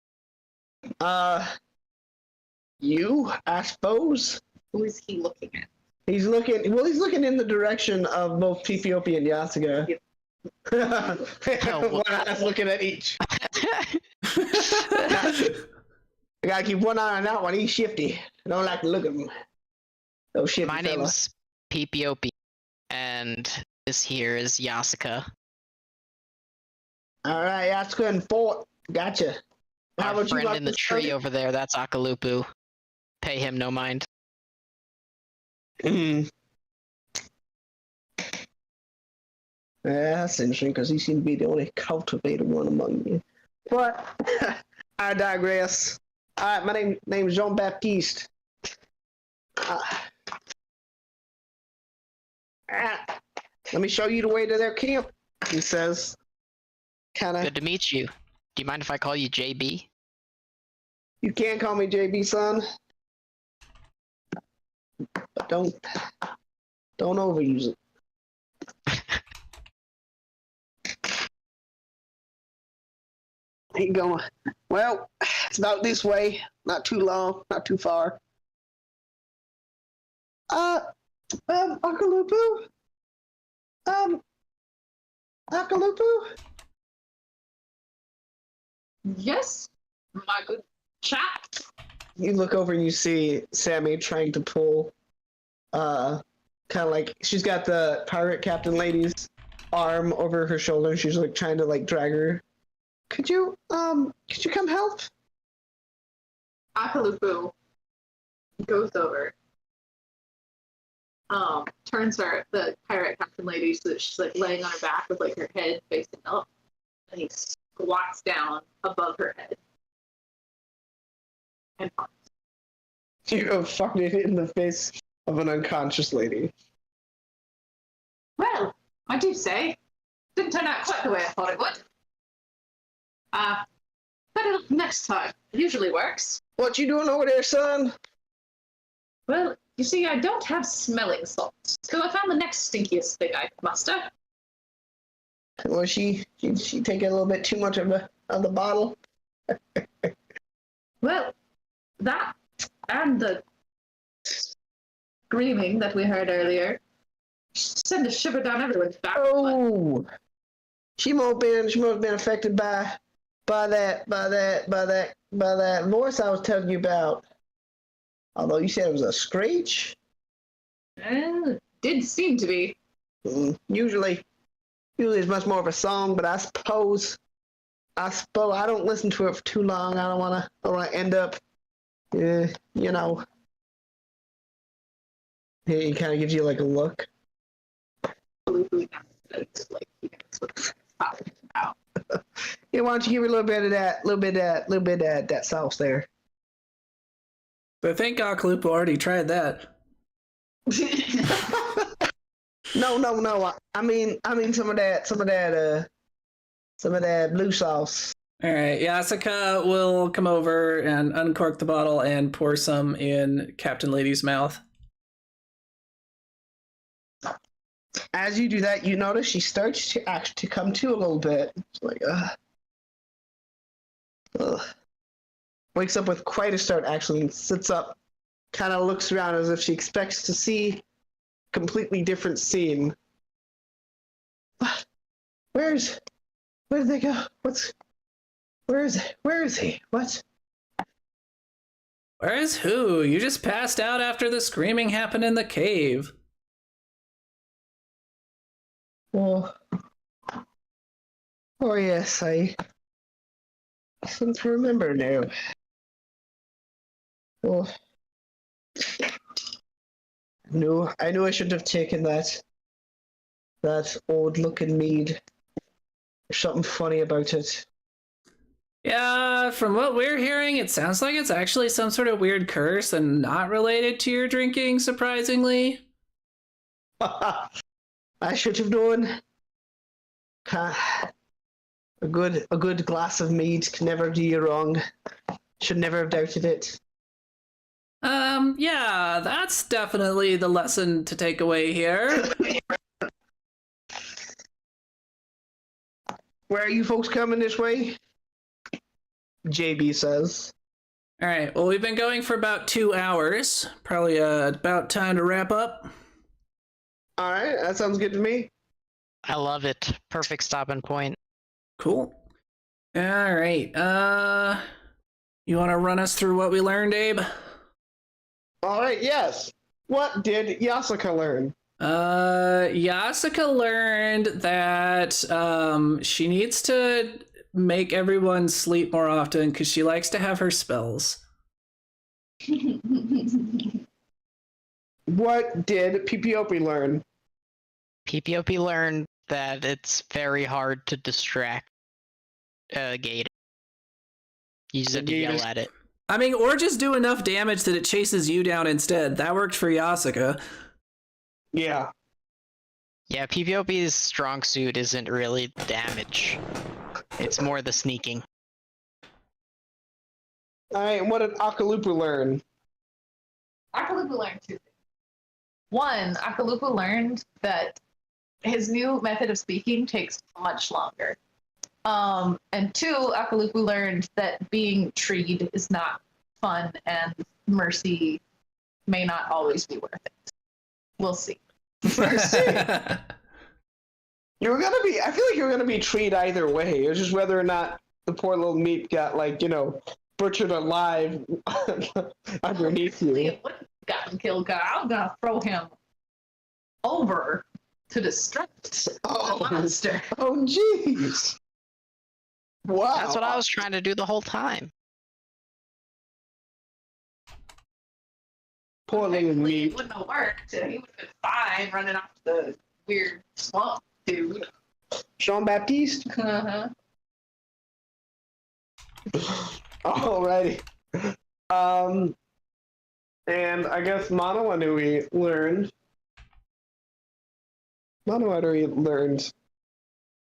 You, I suppose. Who is he looking at? He's looking in the direction of both PPOP and Yasuga. Yep. One eye's looking at each. I gotta keep one eye on that one. He's shifty. I don't like to look at him. Oh, shifty My fella. name's PPOP, and this here is Yasuka. All right, Yasuka and Fort. Gotcha. How Our about you friend like in the to tree start? over there, that's Akalupu. Pay him no mind. Yeah, that's interesting because he seems to be the only cultivated one among you. But I digress. All right, my name is Jean Baptiste. Let me show you the way to their camp. He says, kind of. Good to meet you. Do you mind if I call you JB? You can call me JB, son. But don't overuse it. Ain't going. Well, it's about this way. Not too long, not too far. Akalupu? Akalupu? Yes, my good chap. You look over and you see Sammy trying to pull, kind of like, she's got the pirate captain lady's arm over her shoulder, and she's like trying to like drag her. Could you come help? Akalupu goes over, turns her, the pirate captain lady, so that she's like laying on her back with like her head facing up, and he squats down above her head. And You have farted in the face of an unconscious lady. well, I do say, didn't turn out quite the way I thought it would. Better next time. It usually works. What you doing over there, son? Well, you see, I don't have smelling salts, so I found the next stinkiest thing I could muster. Was she taking a little bit too much of the bottle? Well, that and the screaming that we heard earlier send a shiver down everyone's back. Oh, she must have been affected by that voice I was telling you about. Although you said it was a screech. Did seem to be. Usually it's much more of a song, but I suppose I don't listen to it for too long. I don't want to end up, He kind of gives you like a look. That's like that's what it's talking about. Yeah, why don't you give her a little bit of that sauce there? I think Akalupa already tried that. No. I mean some of that blue sauce. All right, Yasuka will come over and uncork the bottle and pour some in Captain Lady's mouth. As you do that, you notice she starts to come to a little bit. It's like, wakes up with quite a start, actually, and sits up, kind of looks around as if she expects to see a completely different scene. What? Where did they go? Where is he? What? Where is who? You just passed out after the screaming happened in the cave. Oh yes, I seem to remember now. Oh, I knew I shouldn't have taken that old-looking mead. There's something funny about it. Yeah, from what we're hearing, it sounds like it's actually some sort of weird curse and not related to your drinking, surprisingly. I should have known. A good glass of mead can never do you wrong. Should never have doubted it. Yeah, that's definitely the lesson to take away here. Where are you folks coming this way? JB says. All right, well, we've been going for about 2 hours. Probably about time to wrap up. All right, that sounds good to me. I love it. Perfect stopping point. Cool. All right, you want to run us through what we learned, Abe? All right, yes. What did Yasuka learn? Yasuka learned that she needs to make everyone sleep more often because she likes to have her spells. What did Pipiopi learn? PPOP learned that it's very hard to distract a gate. You just have to yell at it. I mean, or just do enough damage that it chases you down instead. That worked for Yasuka. Yeah. Yeah, PPOP's strong suit isn't really damage. It's more the sneaking. Alright, what did Akalupu learn? Akalupa learned two things. One, Akalupa learned that his new method of speaking takes much longer. And two, Akalupu learned that being treed is not fun and mercy may not always be worth it. We'll see. I feel like you're gonna be treated either way. It's just whether or not the poor little meat got, like, butchered alive underneath you. If Wood got him killed, I'm gonna throw him over to destruct the monster. Oh, jeez. Wow. That's what I was trying to do the whole time. Poor little It meat. wouldn't have worked. He would have been fine running off the weird swamp dude. Jean Baptiste? Uh-huh. Alrighty. And I guess Monoanui learned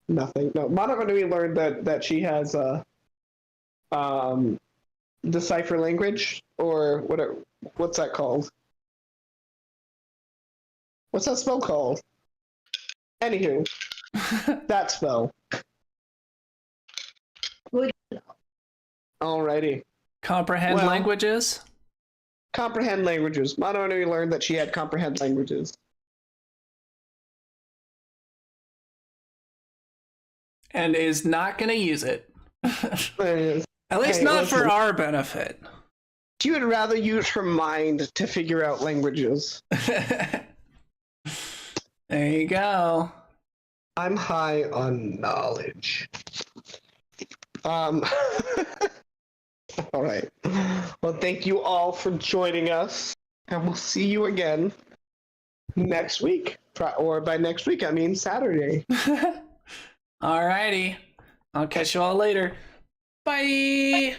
nothing. No, Monoanui learned that she has decipher language, or whatever. What's that called? What's that spell called? Anywho, that spell. Alrighty. Comprehend Well- languages? Comprehend languages. Monoanui learned that she had comprehend languages. And is not going to use it. And At least Hey, not for listen. our benefit. she would rather use her mind to figure out languages. There you go. I'm high on knowledge. All right. Well, thank you all for joining us, and we'll see you again next week. Or by next week, I mean Saturday. Alrighty. I'll catch you all later. Bye.